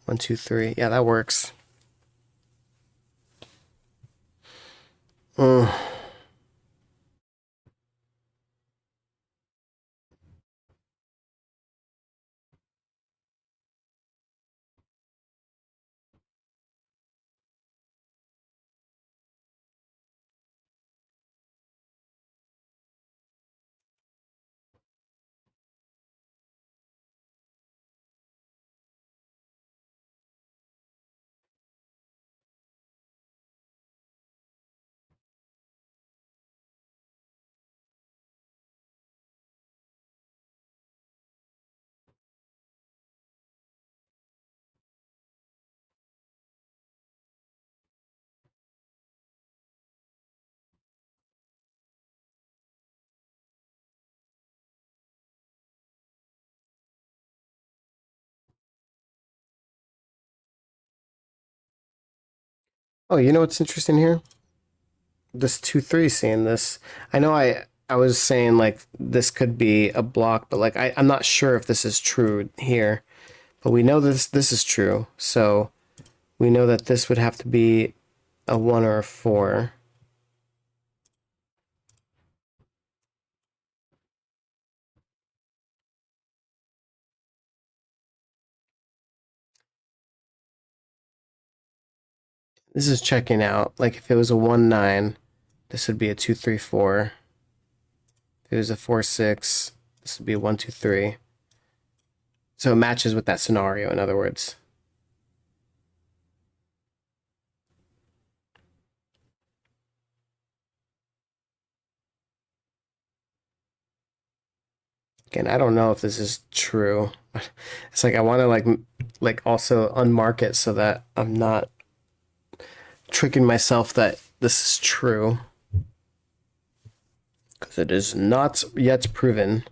1, 2, 3. Yeah, that works. Oh, you know what's interesting here? This 2, 3 seeing this. I know I was saying like this could be a block, but like I'm not sure if this is true here. But we know this is true, so we know that this would have to be a 1 or a 4. This is checking out. Like if it was a 1, 9, this would be a 2, 3, 4. If it was a 4, 6, this would be a 1, 2, 3. So it matches with that scenario, in other words. Again, I don't know if this is true. It's like I want to like also unmark it so that I'm not tricking myself that this is true, because it is not yet proven.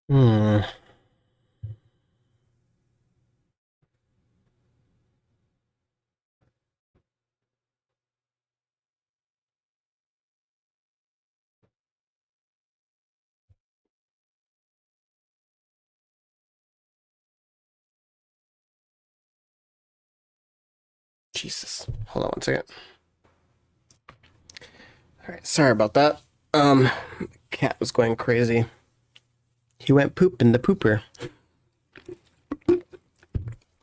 Hmm. Jesus. Hold on one second. All right, sorry about that. Cat was going crazy. He went poop in the pooper.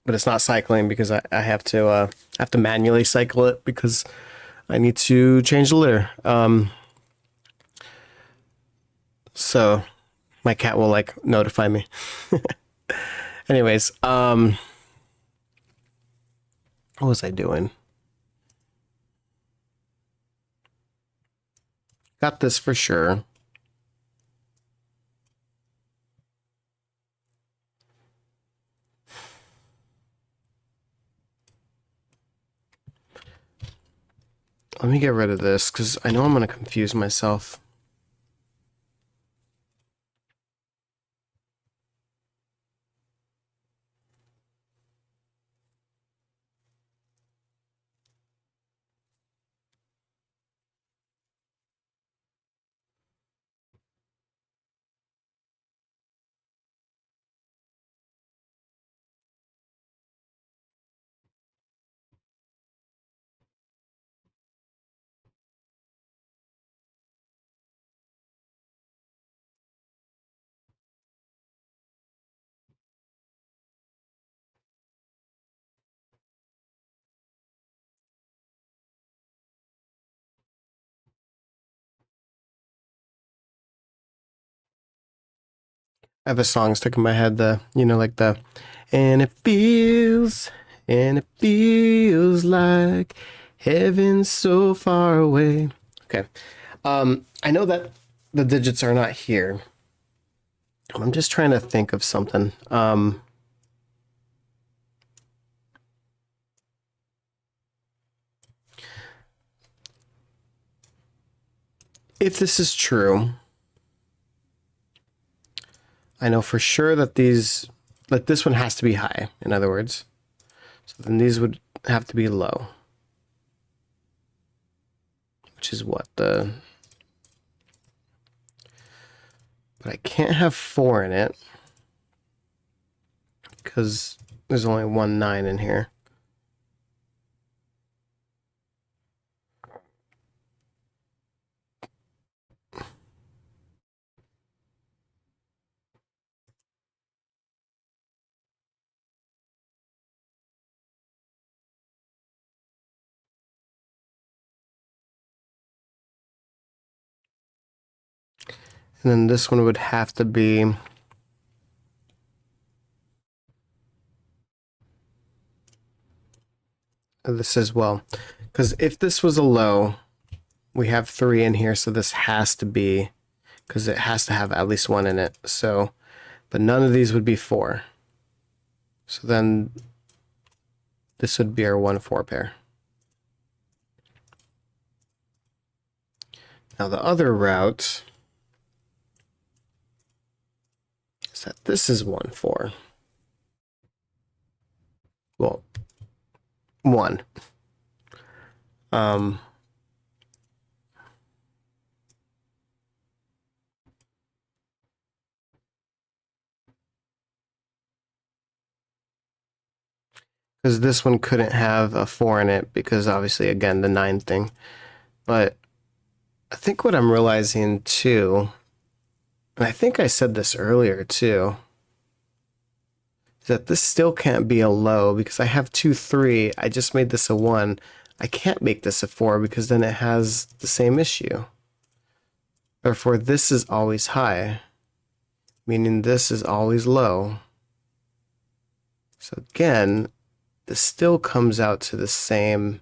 but it's not cycling because I have to manually cycle it because I need to change the litter. So my cat will like notify me. Anyways, what was I doing? Got this for sure. Let me get rid of this because I know I'm going to confuse myself. I have a song stuck in my head, like the, and it feels like heaven so far away. Okay. I know that the digits are not here. I'm just trying to think of something. If this is true, I know for sure that this one has to be high, in other words. So then these would have to be low. Which is what but I can't have 4 in it because there's only 1 9 in here. And then this one would have to be this as well. Because if this was a low, we have 3 in here, so this has to be, because it has to have at least 1 in it. So, but none of these would be 4. So then this would be our 1 4 pair. Now the other route is that this is 1 4. Well, 1. Because this one couldn't have a 4 in it because obviously, again, the 9 thing. But I think what I'm realizing too, and I think I said this earlier too, is that this still can't be a low because I have 2 3. I just made this a 1. I can't make this a 4 because then it has the same issue. Therefore, this is always high, meaning this is always low. So again, this still comes out to the same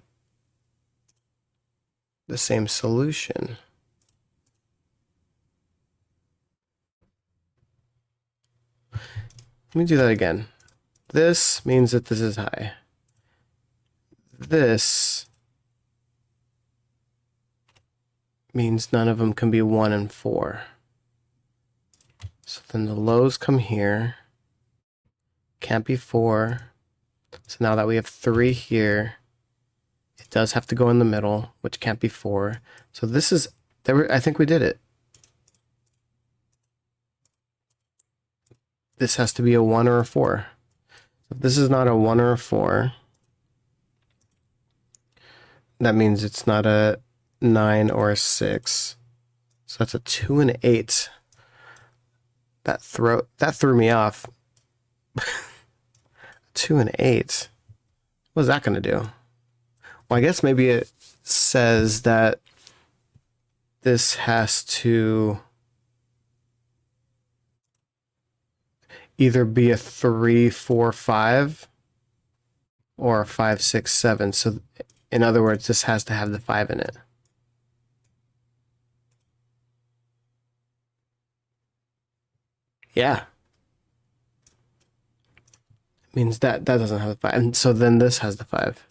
solution. Let me do that again. This means that this is high. This means none of them can be 1 and 4. So then the lows come here. Can't be 4. So now that we have 3 here, it does have to go in the middle, which can't be 4. So this is, I think we did it. This has to be a 1 or a 4. If this is not a 1 or a 4, that means it's not a 9 or a 6. So that's a 2 and an 8. That threw me off. 2 and 8. What is that going to do? Well, I guess maybe it says that this has to either be a 3, 4, 5 or a 5, 6, 7. So in other words, this has to have the 5 in it. Yeah. It means that doesn't have the 5. And so then this has the 5.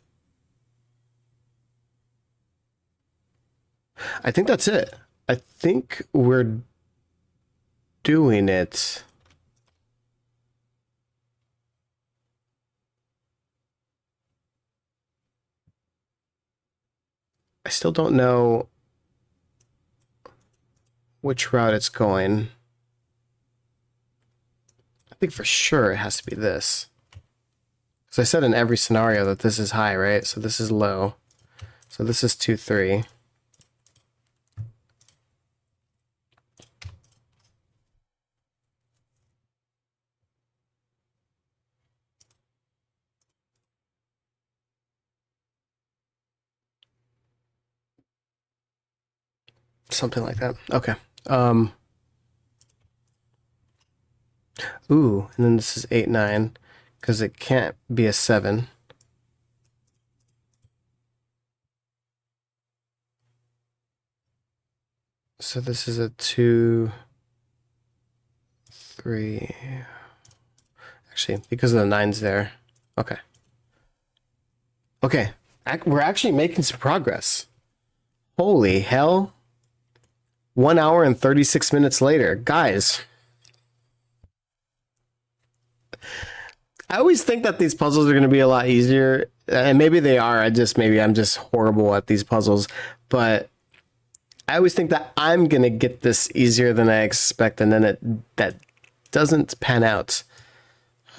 I think that's it. I think we're doing it. I still don't know which route it's going. I think for sure it has to be this. Because I said in every scenario that this is high, right? So this is low. So this is 2, 3. Something like that. Okay. Ooh, and then this is 8, 9. Because it can't be a 7. So this is a 2, 3. Actually, because of the 9's there. Okay. Okay. We're actually making some progress. Holy hell. 1 hour and 36 minutes later. Guys. I always think that these puzzles are going to be a lot easier. And maybe they are. Maybe I'm just horrible at these puzzles. But I always think that I'm going to get this easier than I expect. And then that doesn't pan out.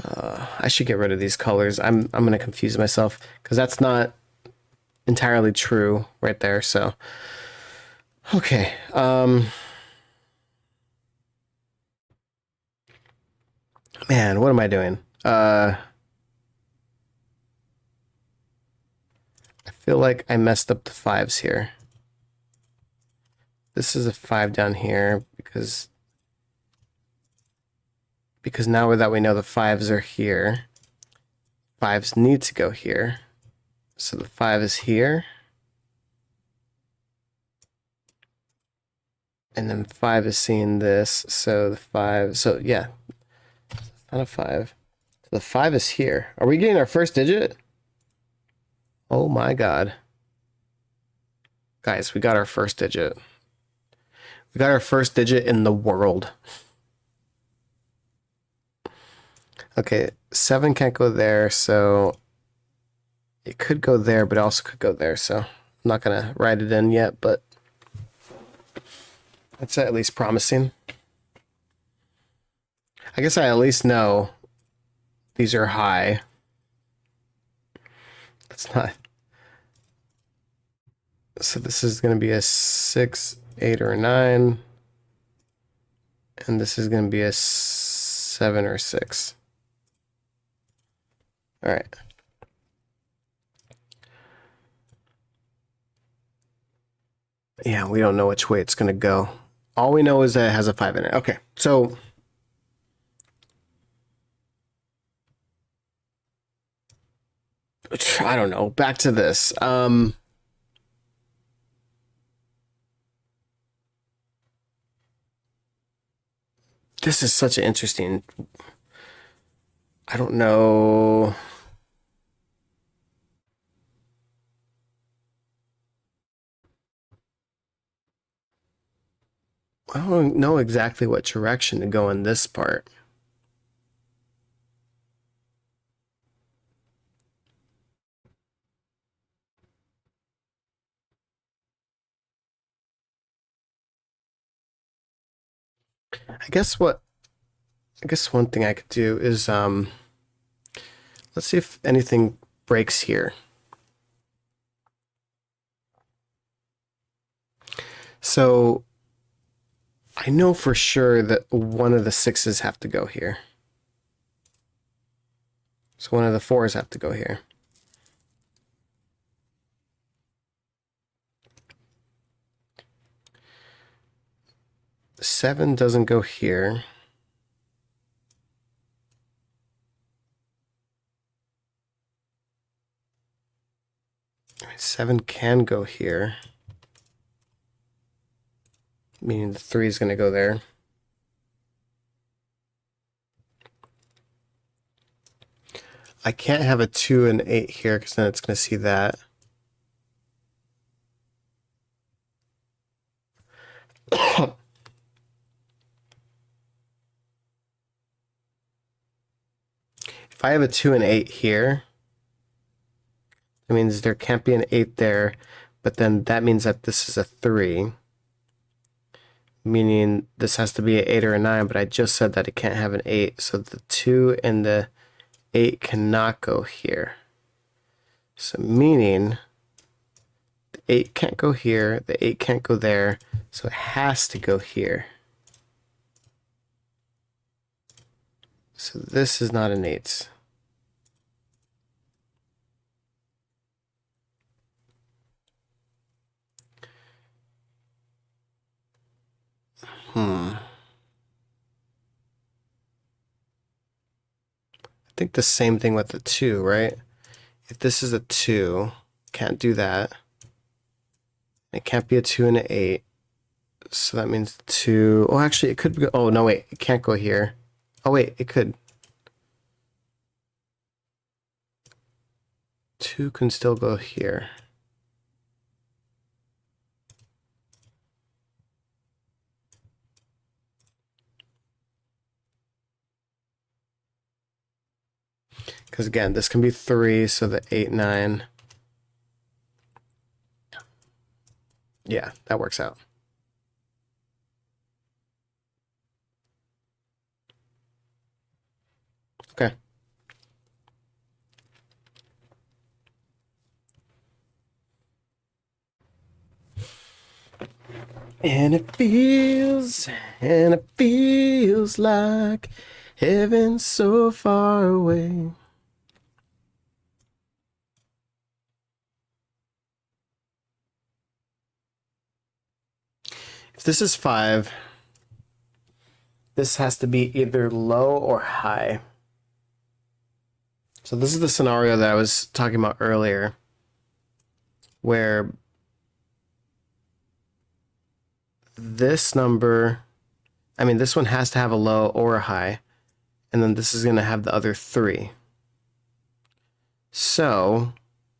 I should get rid of these colors. I'm going to confuse myself because that's not entirely true right there. So, okay. Man, what am I doing? I feel like I messed up the 5s here. This is a 5 down here because now that we know the 5s are here, 5s need to go here. So the 5 is here. And then 5 is seeing this. So the 5, so yeah, not a 5. So the 5 is here. Are we getting our first digit? Oh my God. Guys, we got our first digit. We got our first digit in the world. Okay, 7 can't go there, so it could go there, but it also could go there. So I'm not going to write it in yet, but that's at least promising. I guess I at least know these are high. That's not. So this is going to be a 6, 8, or 9. And this is going to be a 7 or 6. All right. Yeah, we don't know which way it's going to go. All we know is that it has a 5 in it. Okay, so I don't know. Back to this. This is such an interesting. I don't know. I don't know exactly what direction to go in this part. I guess one thing I could do is let's see if anything breaks here. So I know for sure that one of the 6s have to go here. So one of the 4s have to go here. The 7 doesn't go here. I mean, 7 can go here, meaning the 3 is going to go there. I can't have a 2 and 8 here because then it's going to see that. If I have a 2 and 8 here, that means there can't be an 8 there, but then that means that this is a 3, meaning this has to be an 8 or a 9, but I just said that it can't have an 8, so the 2 and the 8 cannot go here. So meaning the 8 can't go here, the 8 can't go there, so it has to go here. So this is not an 8. I think the same thing with the 2, right? If this is a 2, can't do that. It can't be a 2 and an 8. So that means 2. Oh, actually, it could go. Oh, no, wait. It can't go here. Oh, wait. It could. 2 can still go here. Because again, this can be 3, so the 8, 9. Yeah, that works out. Okay. And it feels like heaven so far away. If this is 5, this has to be either low or high. So this is the scenario that I was talking about earlier, where this number, I mean, this one has to have a low or a high, and then this is going to have the other 3. So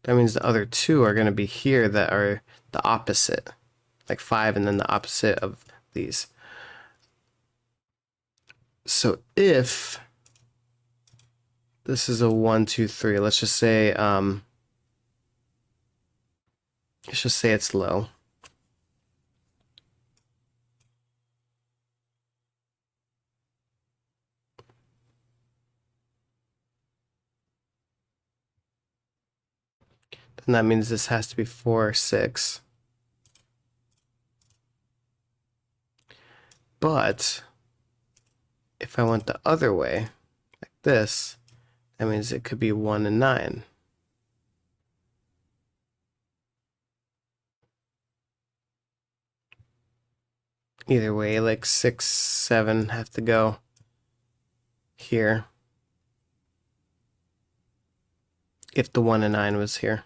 that means the other 2 are going to be here that are the opposite, like 5 and then the opposite of these. So if this is a 1, 2, 3, let's just say it's low. Then that means this has to be 4 or 6. But if I went the other way, like this, that means it could be 1 and 9. Either way, like 6, 7 have to go here. If the 1 and 9 was here.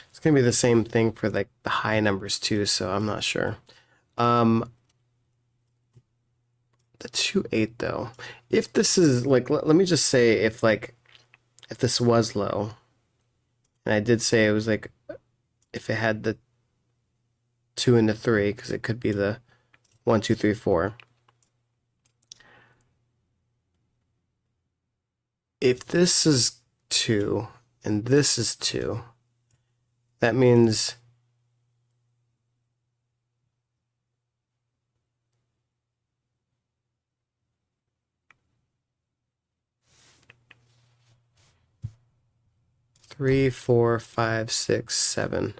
It's gonna be the same thing for like the high numbers too, so I'm not sure. The 2, 8 though. If this is like, let me just say if this was low, and I did say it was like if it had the 2 and the 3, because it could be the 1, 2, 3, 4. If this is 2 and this is 2, that means 3, 4, 5, 6, 7.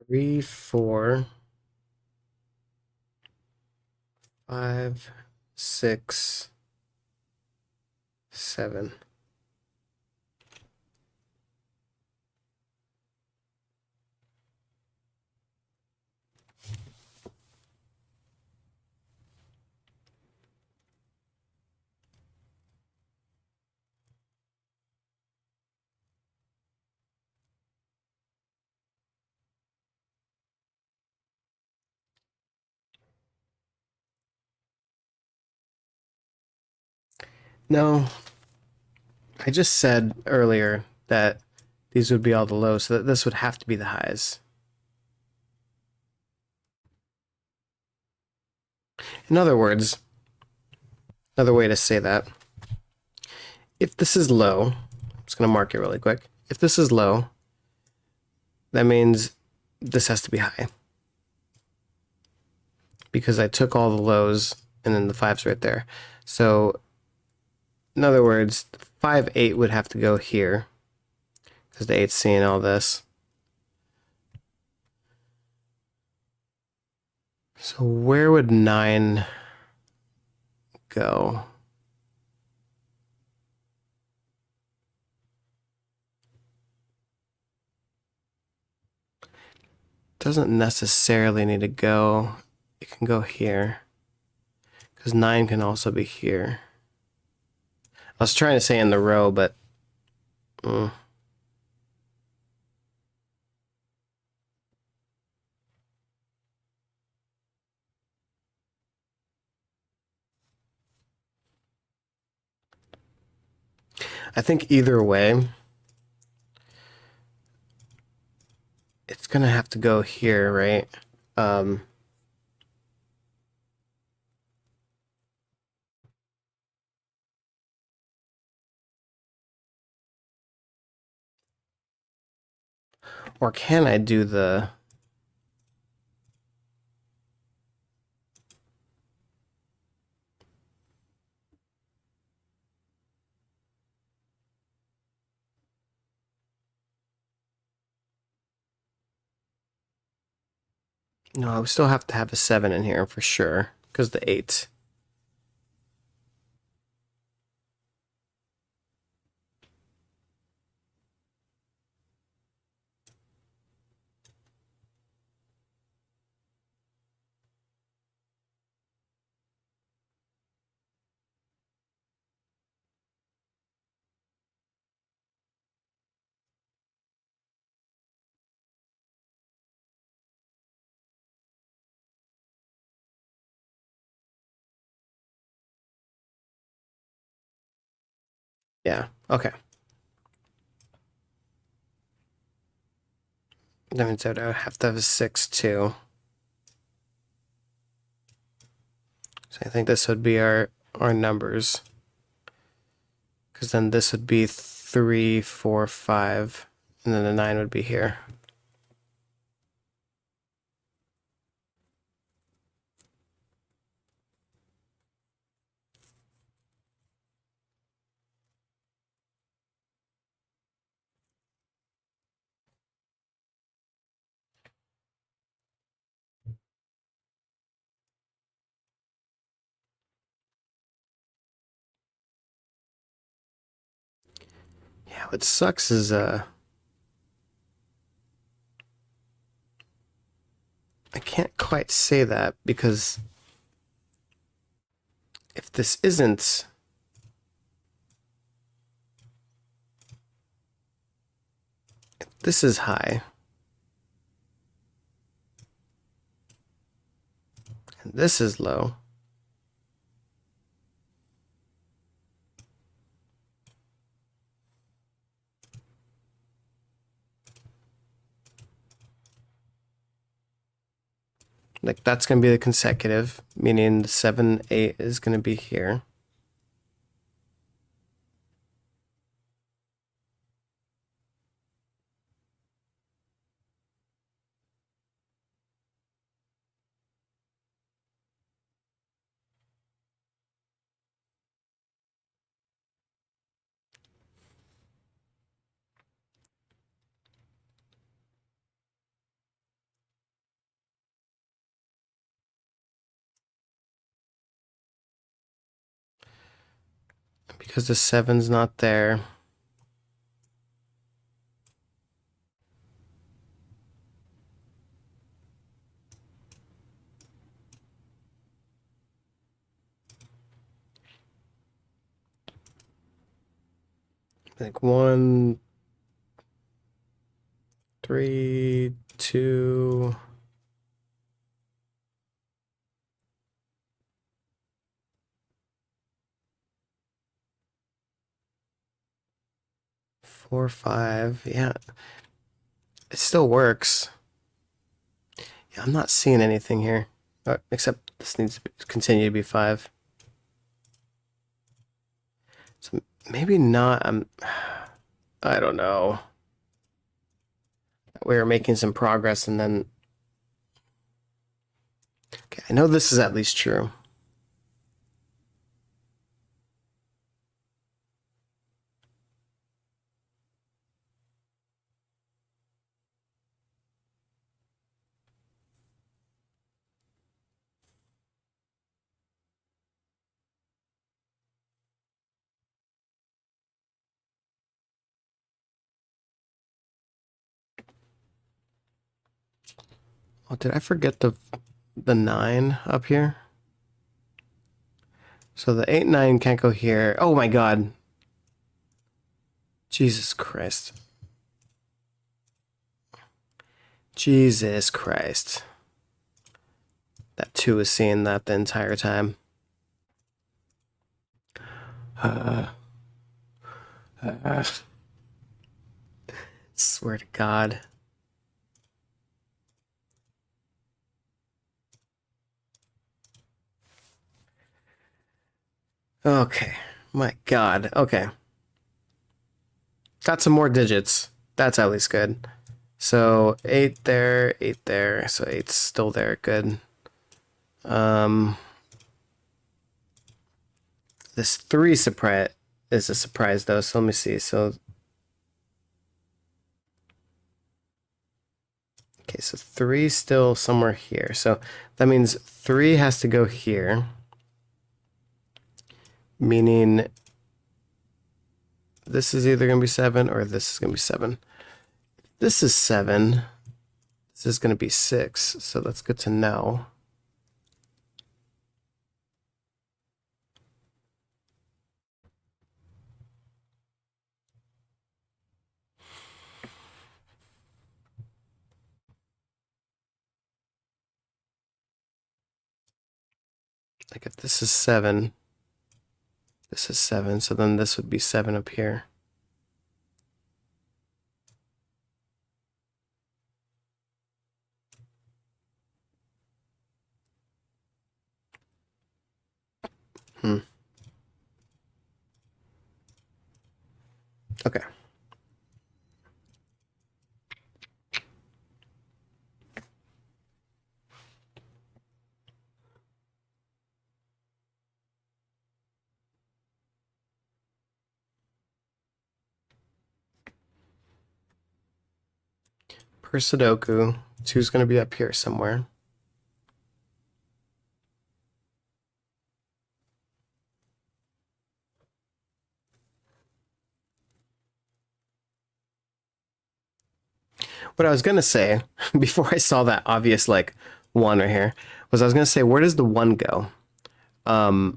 Three, 4, 5, 6, 7. No, I just said earlier that these would be all the lows, so that this would have to be the highs. In other words, another way to say that, if this is low, I'm just going to mark it really quick. If this is low, that means this has to be high. Because I took all the lows and then the 5's right there. So, in other words, 5, 8 would have to go here. Because the 8's seeing all this. So where would 9 go? Doesn't necessarily need to go. It can go here. Because 9 can also be here. I was trying to say in the row, but... I think either way, it's gonna have to go here, right? Or can I do the... No, I would still have to have a 7 in here for sure, because the 8. Yeah, okay. That means I would have to have a 6 too. So I think this would be our numbers. Because then this would be 3, 4, 5, and then the 9 would be here. Yeah, what sucks is I can't quite say that because if this isn't, if this is high, This is low. Like that's going to be the consecutive, meaning the 7, 8 is going to be here. Because the 7's not there. Like 1, 3, 2. Four, 5. Yeah. It still works. Yeah, I'm not seeing anything here. Except this needs to continue to be 5. So maybe not. I don't know. We were making some progress and then... Okay, I know this is at least true. Oh, did I forget the 9 up here? So the 8, 9 can't go here. Oh my god. Jesus Christ. Jesus Christ. That 2 is seeing that the entire time. Swear to God. Okay. My God. Okay. Got some more digits. That's at least good. So 8 there, 8 there. So 8's still there. Good. This 3 surprise is a surprise though. So let me see. So okay, so 3 still somewhere here. So that means 3 has to go here. Meaning this is either going to be 7 or this is going to be 7. This is 7. This is going to be 6. So that's good to know. Like if this is 7, this is 7, so then this would be 7 up here. Okay. Per Sudoku, 2's going to be up here somewhere. What I was going to say, before I saw that obvious, like, 1 right here, was I was going to say, where does the 1 go? I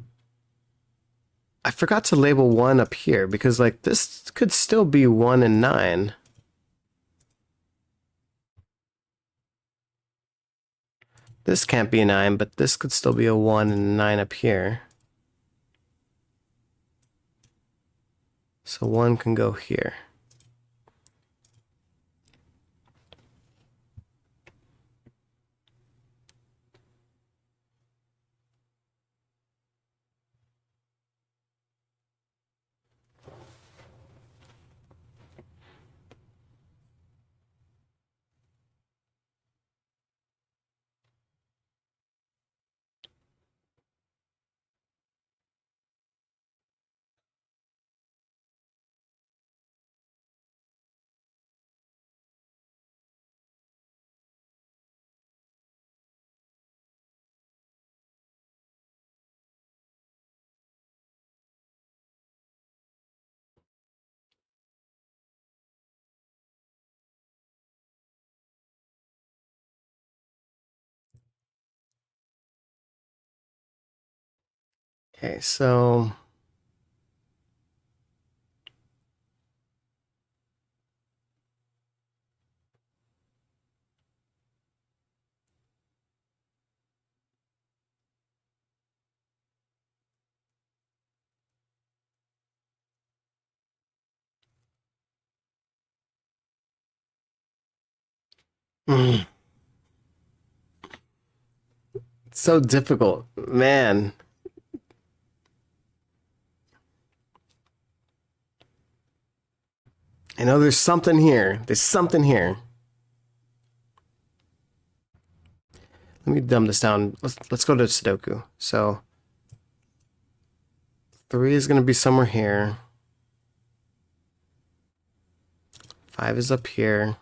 forgot to label 1 up here, because, like, this could still be 1 and 9. This can't be a 9, but this could still be a 1 and a 9 up here. So 1 can go here. Okay, so it's so difficult, man. I know there's something here. There's something here. Let me dumb this down. Let's go to Sudoku. So 3 is going to be somewhere here. 5 is up here.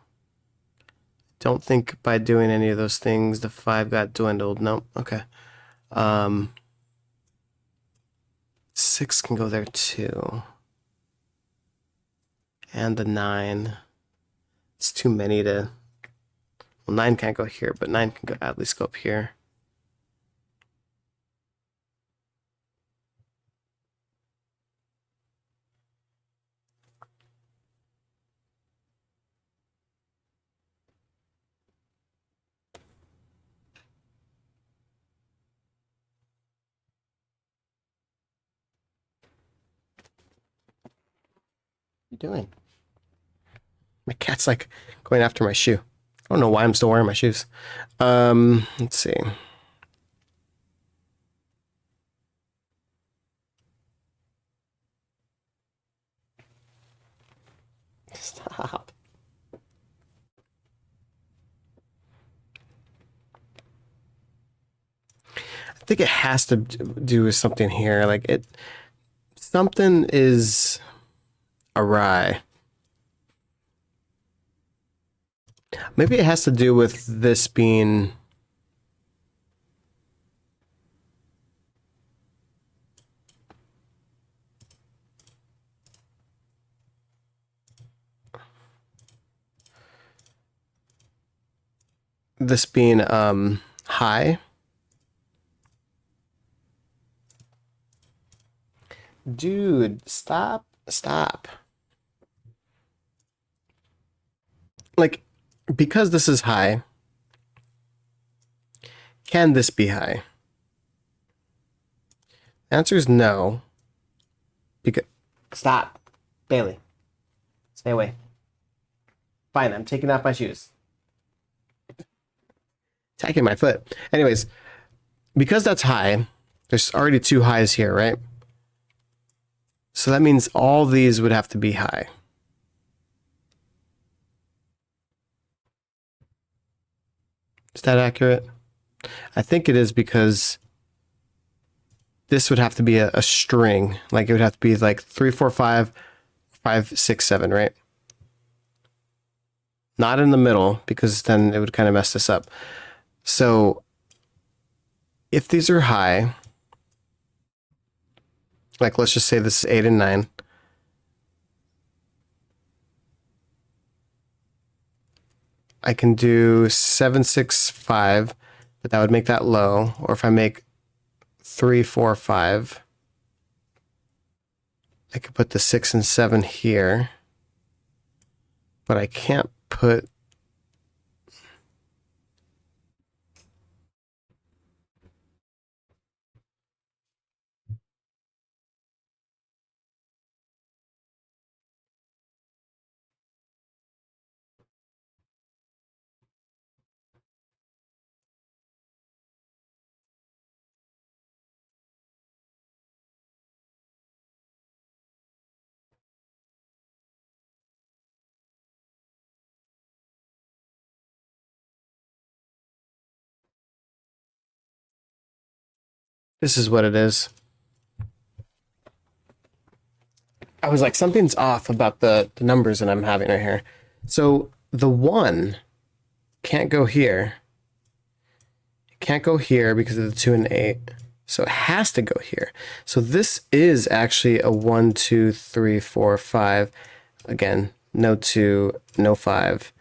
Don't think by doing any of those things the 5 got dwindled. Nope. Okay. 6 can go there too. And the 9. It's too many to... Well, 9 can't go here, but 9 can go, at least go up here. What are you doing? My cat's like going after my shoe. I don't know why I'm still wearing my shoes. Let's see. Stop. I think it has to do with something here. Like something is awry. Maybe it has to do with this being... This being high. Dude, stop. Like, because this is high, can this be high? The answer is no. Because... Stop. Bailey. Stay away. Fine, I'm taking off my shoes. Attacking my foot. Anyways, because that's high, there's already 2 highs here, right? So that means all these would have to be high. Is that accurate? I think it is, because this would have to be a string. Like it would have to be like 3, 4, 5, 5, 6, 7, right? Not in the middle, because then it would kind of mess this up. So if these are high, like let's just say this is 8 and 9. I can do 7, 6, 5, but that would make that low. Or if I make 3, 4, 5, I could put the 6 and 7 here, but I can't put This is what it is. I was like, something's off about the numbers that I'm having right here. So the 1 can't go here. It can't go here because of the 2 and 8. So it has to go here. So this is actually a 1, 2, 3, 4, 5. Again, no 2, no 5.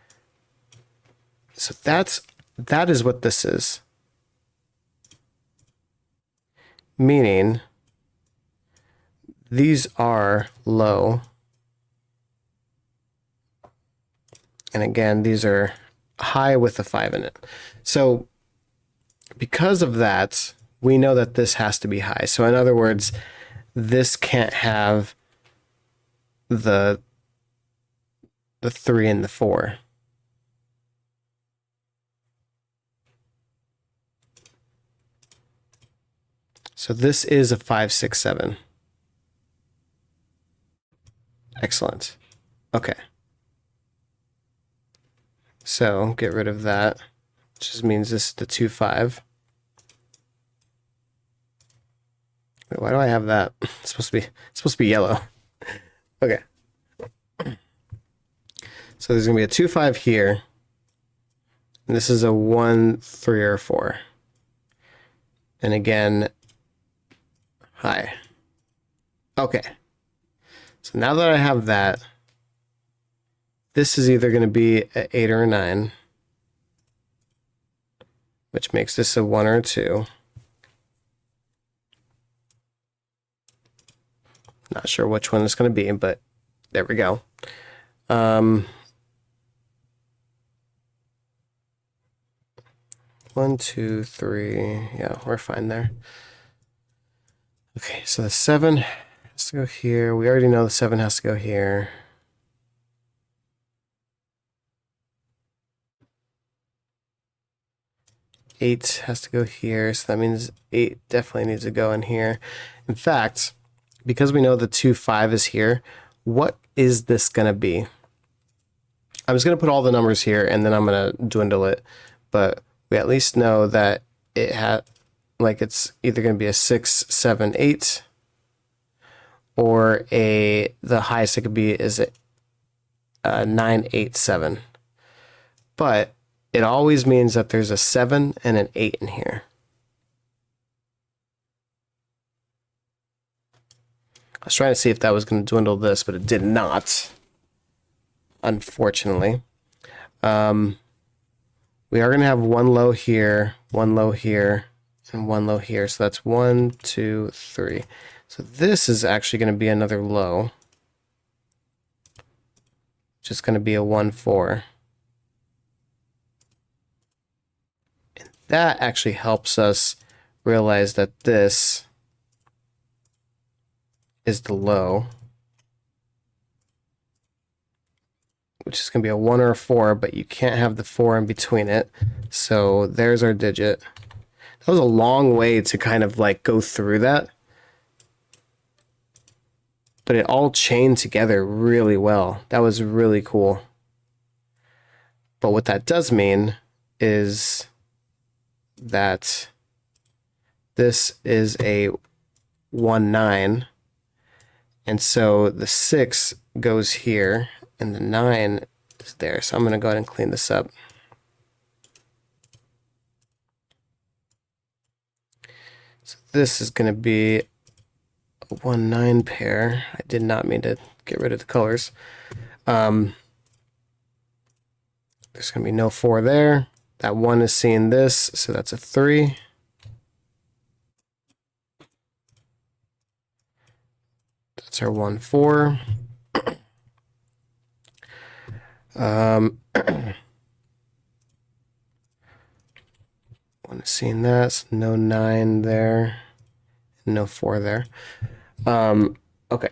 So that is what this is. Meaning these are low. And again, these are high with a 5 in it. So because of that, we know that this has to be high. So in other words, this can't have the 3 and the 4. So this is a 5, 6, 7. Excellent. Okay. So get rid of that, which just means this is the 2, 5. Wait, why do I have that? It's supposed to be yellow. Okay. So there's gonna be a 2, 5 here. And this is a 1, 3, or 4. And again, high. Okay. So now that I have that, this is either going to be an 8 or a 9, which makes this a 1 or a 2. Not sure which one it's going to be, but there we go. 1, 2, 3. Yeah, we're fine there. Okay, so the 7 has to go here. We already know the 7 has to go here. Eight has to go here, so that means 8 definitely needs to go in here. In fact, because we know the 2, 5 is here, what is this going to be? I'm just going to put all the numbers here, and then I'm going to dwindle it. But we at least know that it had, like, it's either going to be a 6, 7, 8, or the highest it could be is a 9, 8, 7. But it always means that there's a 7 and an 8 in here. I was trying to see if that was going to dwindle this, but it did not, unfortunately. We are going to have one low here, and one low here. So that's 1, 2, 3. So this is actually going to be another low, which is going to be a 1, 4. And that actually helps us realize that this is the low, which is going to be a 1 or a 4, but you can't have the 4 in between it. So there's our digit. That was a long way to kind of like go through that, but it all chained together really well. That was really cool. But what that does mean is that this is a 1, 9. And so the 6 goes here, and the 9 is there. So I'm going to go ahead and clean this up. So this is going to be a 1, 9 pair. I did not mean to get rid of the colors. There's going to be no 4 there. That 1 is seeing this, so that's a 3. That's our 1, 4. One is seeing that, so no 9 there, no 4 there. Okay.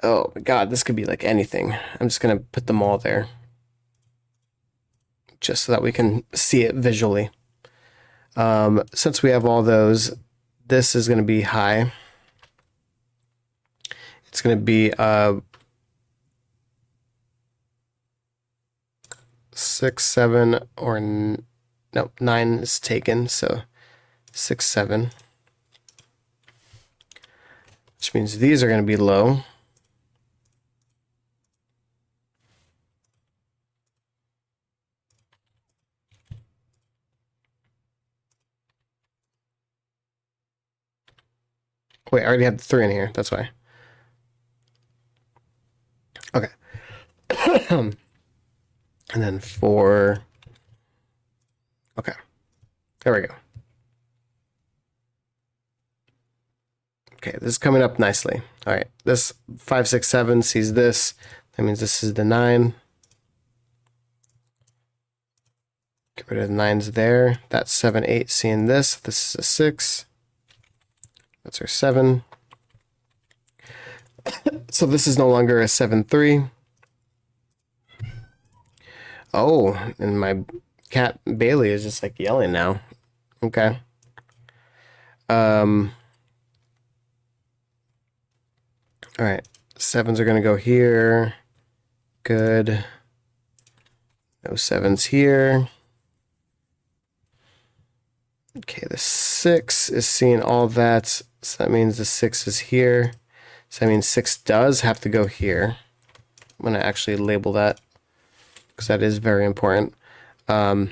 Oh my god, this could be like anything. I'm just gonna put them all there, just so that we can see it visually. Since we have all those, this is going to be high. It's going to be 6, 7, or Nope, 9 is taken, so 6, 7. Which means these are going to be low. Wait, I already had the 3 in here, that's why. Okay. And then 4. Okay. There we go. Okay, this is coming up nicely. All right, this 5, 6, 7 sees this. That means this is the 9. Get rid of the 9s there. That's 7, 8 seeing this. This is a 6. That's our 7. So this is no longer a 7, 3. Oh, and my cat Bailey is just like yelling now. Okay. All right. 7s are going to go here. Good. No 7s here. Okay, the 6 is seeing all that. So that means the 6 is here. So that means 6 does have to go here. I'm going to actually label that because that is very important. All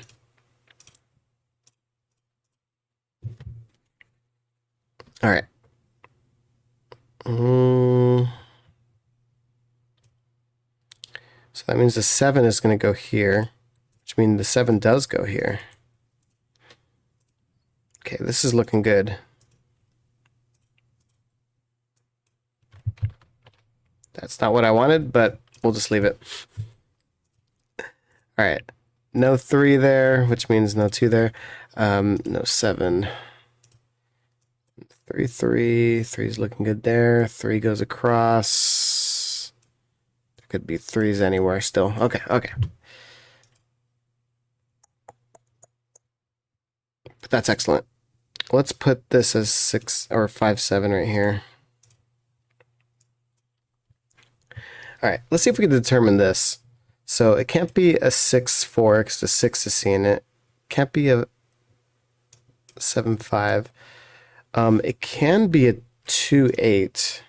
right. So that means the 7 is going to go here, which means the 7 does go here. Okay, this is looking good. That's not what I wanted, but we'll just leave it. All right. No 3 there, which means no 2 there. No 7. 3, 3. 3 is looking good there. 3 goes across. There could be 3s anywhere still. Okay, okay. But that's excellent. Let's put this as 6 or 5, 7 right here. All right, let's see if we can determine this. So it can't be a 6, 4 because the 6 is seeing it. Can't be a 7, 5. It can be a 2, 8.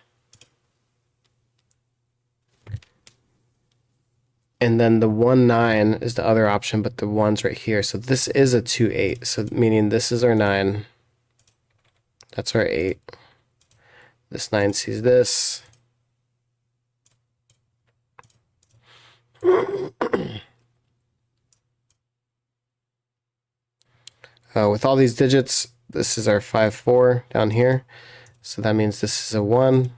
And then the 1, 9 is the other option, but the 1's right here. So this is a 2, 8. So meaning this is our 9. That's our 8. This 9 sees this. With all these digits, this is our 5, 4 down here. So that means this is a 1.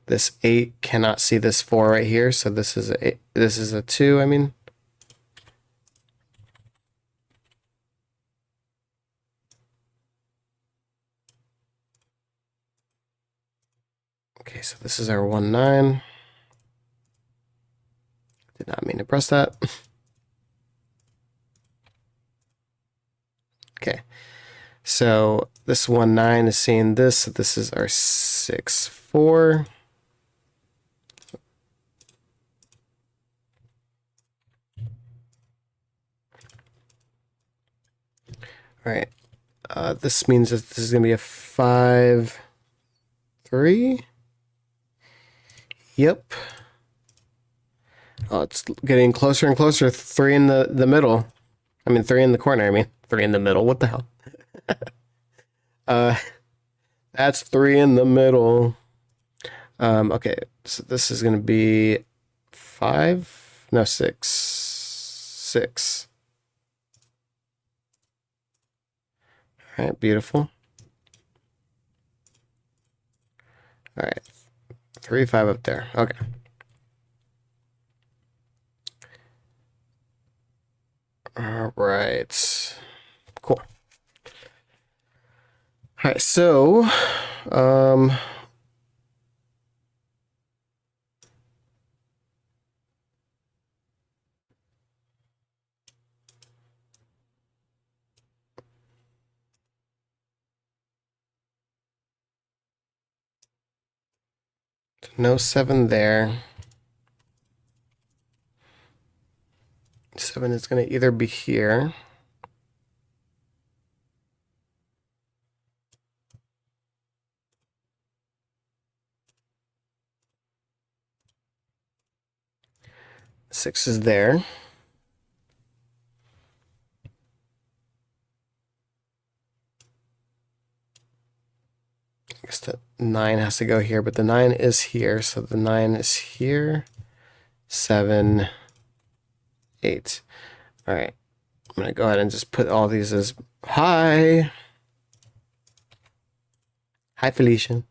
This 8 cannot see this 4 right here, so this is a 8, this is a 2, I mean. Okay, so this is our 1, 9. Did not mean to press that. Okay, so this 1, 9 is seeing this, so this is our 6, 4. All right, this means that this is going to be a 5, 3. Yep. Oh, it's getting closer and closer. 3 in the middle. I mean, 3 in the corner. I mean, 3 in the middle. What the hell? That's 3 in the middle. Okay, so this is going to be 5. No, 6. 6. All right, beautiful. All right, 3, 5 up there. Okay. All right. Cool. All right, so no 7 there. 7 is going to either be here. Six is there. I guess the 9 has to go here, but the 9 is here, so the 9 is here. 7, 8. All right. I'm going to go ahead and just put all these as hi. Hi, Felicia.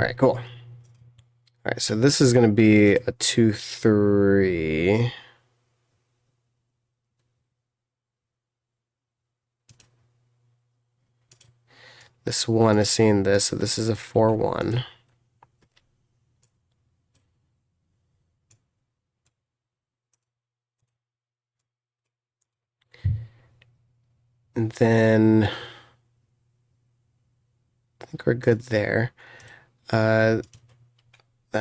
All right, cool. All right, so this is going to be a 2, 3. This 1 is seeing this, so this is a 4, 1. And then I think we're good there. That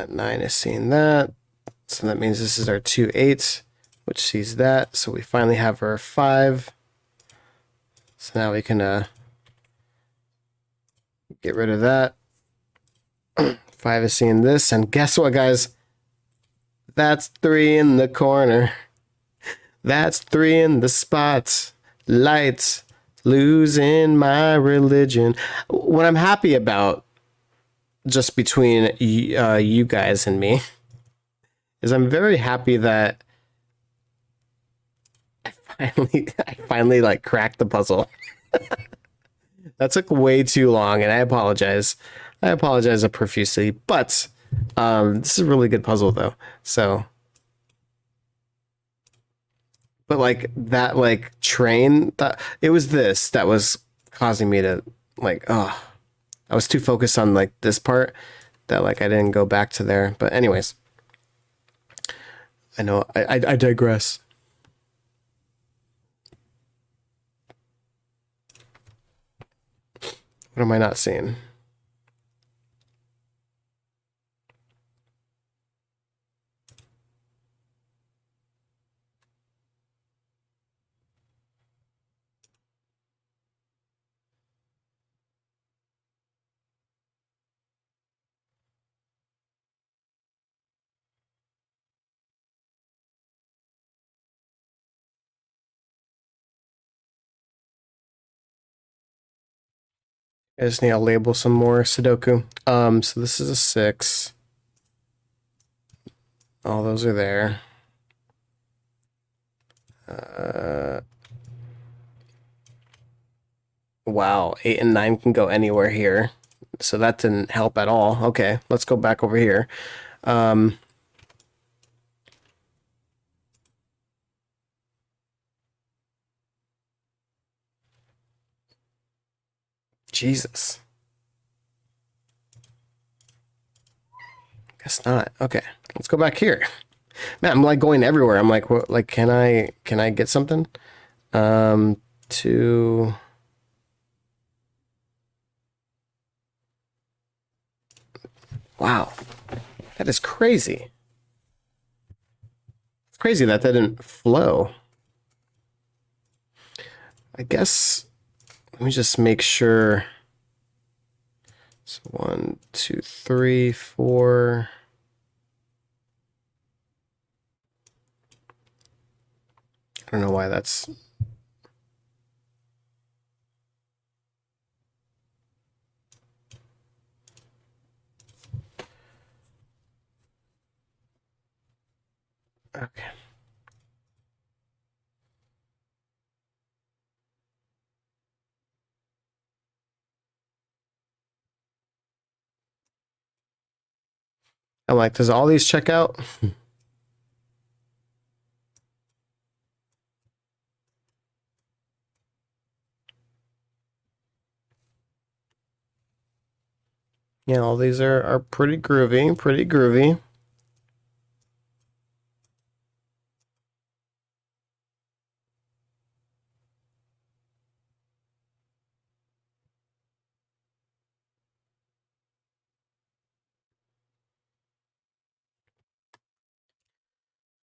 9 is seeing that. So that means this is our 2, 8, which sees that. So we finally have our 5. So now we can get rid of that. 5 is seeing this. And guess what, guys? That's 3 in the corner. That's 3 in the spot. Lights. Losing my religion. What I'm happy about, just between you guys and me, is I'm very happy that I finally like cracked the puzzle. That took way too long, and I apologize. I apologize profusely, but this is a really good puzzle though. So, but like that like train, that it was this that was causing me to like, oh, I was too focused on like this part that like I didn't go back to there. But anyways, I know I digress. What am I not seeing? I just need to label some more Sudoku. So this is a 6. All those are there. Wow, 8 and 9 can go anywhere here. So that didn't help at all. Okay, let's go back over here. Jesus. Guess not. Okay, let's go back here. Man, I'm like going everywhere. I'm like, what? Like, can I get something? To wow, that is crazy. It's crazy that didn't flow. I guess let me just make sure. So 1, 2, 3, 4. I don't know why that's. Okay. I'm like, does all these check out? Yeah, all these are pretty groovy, pretty groovy.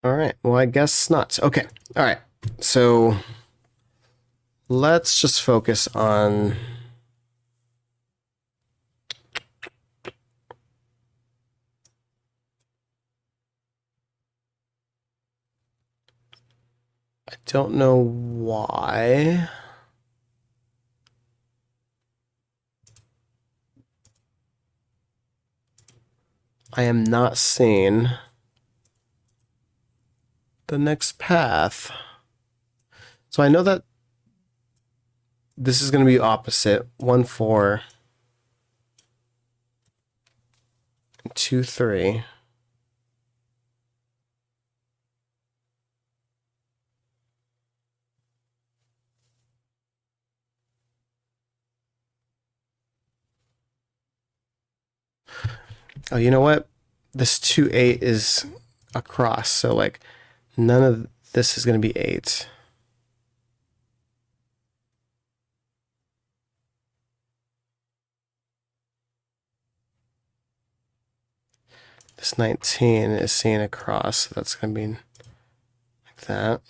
All right. Well, I guess not. Okay. All right. So let's just focus on. I don't know why. I am not seeing the next path. So I know that this is going to be opposite. 1, 4, 2, 3. Oh, you know what? This 2, 8 is across. So like none of this is going to be 8. This 19 is seeing across, so that's going to be like that.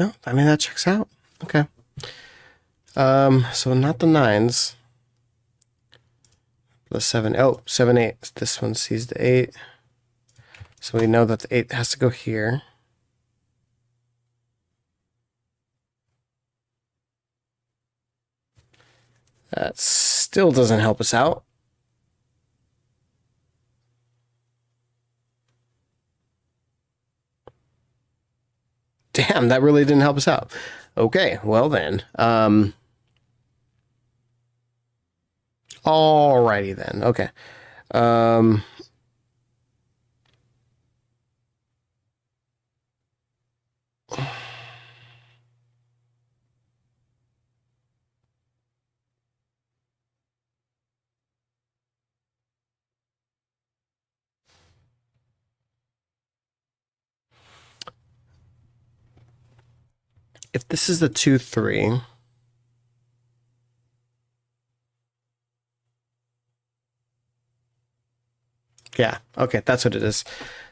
No, I mean that checks out. Okay. So not the 9s. The 7. Oh, 7, 8. This one sees the 8. So we know that the 8 has to go here. That still doesn't help us out. Damn, that really didn't help us out. Okay, well then. Alrighty then. Okay. If this is the 2, 3. Yeah, okay, that's what it is.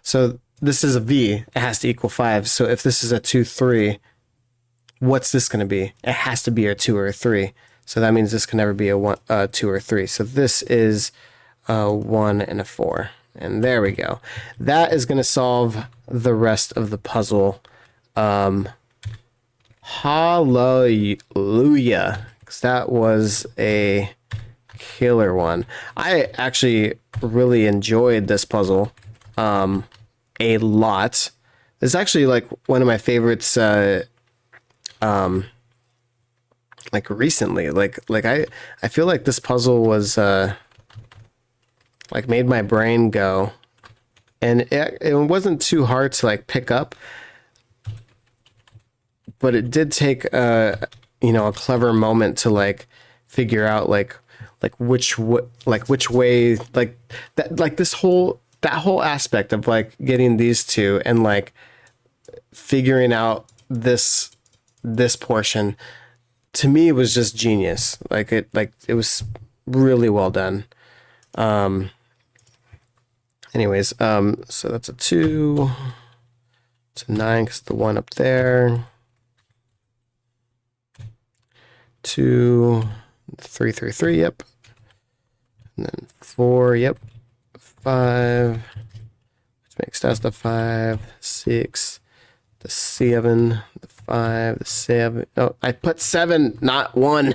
So this is a V. It has to equal 5. So if this is a 2, 3, what's this going to be? It has to be a 2 or a 3. So that means this can never be a 1, 2 or 3. So this is a 1 and a 4. And there we go. That is going to solve the rest of the puzzle. Hallelujah. Because that was a killer one. I actually really enjoyed this puzzle a lot. It's actually like one of my favorites like recently. Like I feel like this puzzle was like made my brain go. And it wasn't too hard to like pick up, but it did take a clever moment to like figure out like which way like that, like that whole aspect of like getting these two and like figuring out this portion, to me was just genius. Like it was really well done. Anyways, so that's a 2. It's a 9 because the 1 up there. 2, 3, 3, 3, yep. And then 4, yep. 5, which makes that's the 5, 6, the 7, the 5, the 7. Oh, I put 7, not 1.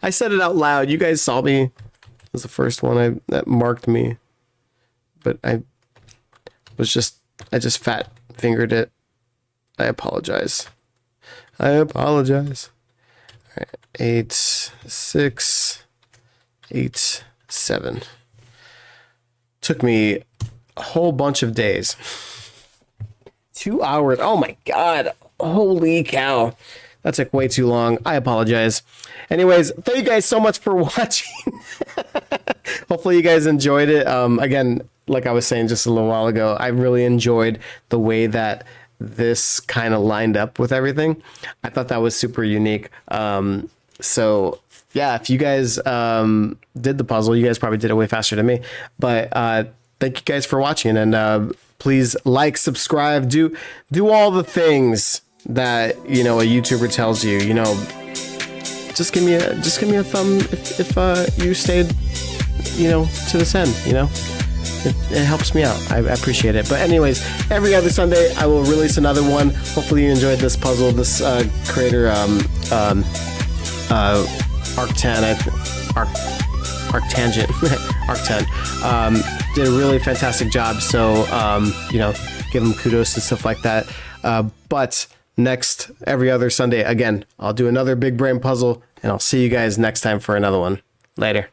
I said it out loud. You guys saw me. It was the first one that marked me. but I just fat fingered it. I apologize. All right, 8, 6, 8, 7. Took me a whole bunch of days. 2 hours. Oh my god. Holy cow. That took way too long. I apologize. Anyways, thank you guys so much for watching. Hopefully you guys enjoyed it. Again, like I was saying just a little while ago, I really enjoyed the way that this kind of lined up with everything. I thought that was super unique. So yeah, if you guys did the puzzle, you guys probably did it way faster than me. But thank you guys for watching, and please like, subscribe, do all the things that a YouTuber tells you. Just give me a thumb if you stayed to this end. It helps me out. I appreciate it. But anyways, every other Sunday I will release another one. Hopefully you enjoyed this puzzle. This creator Arctan, Arctan, did a really fantastic job. So give him kudos and stuff like that. But next, every other Sunday, again, I'll do another big brain puzzle, and I'll see you guys next time for another one. Later.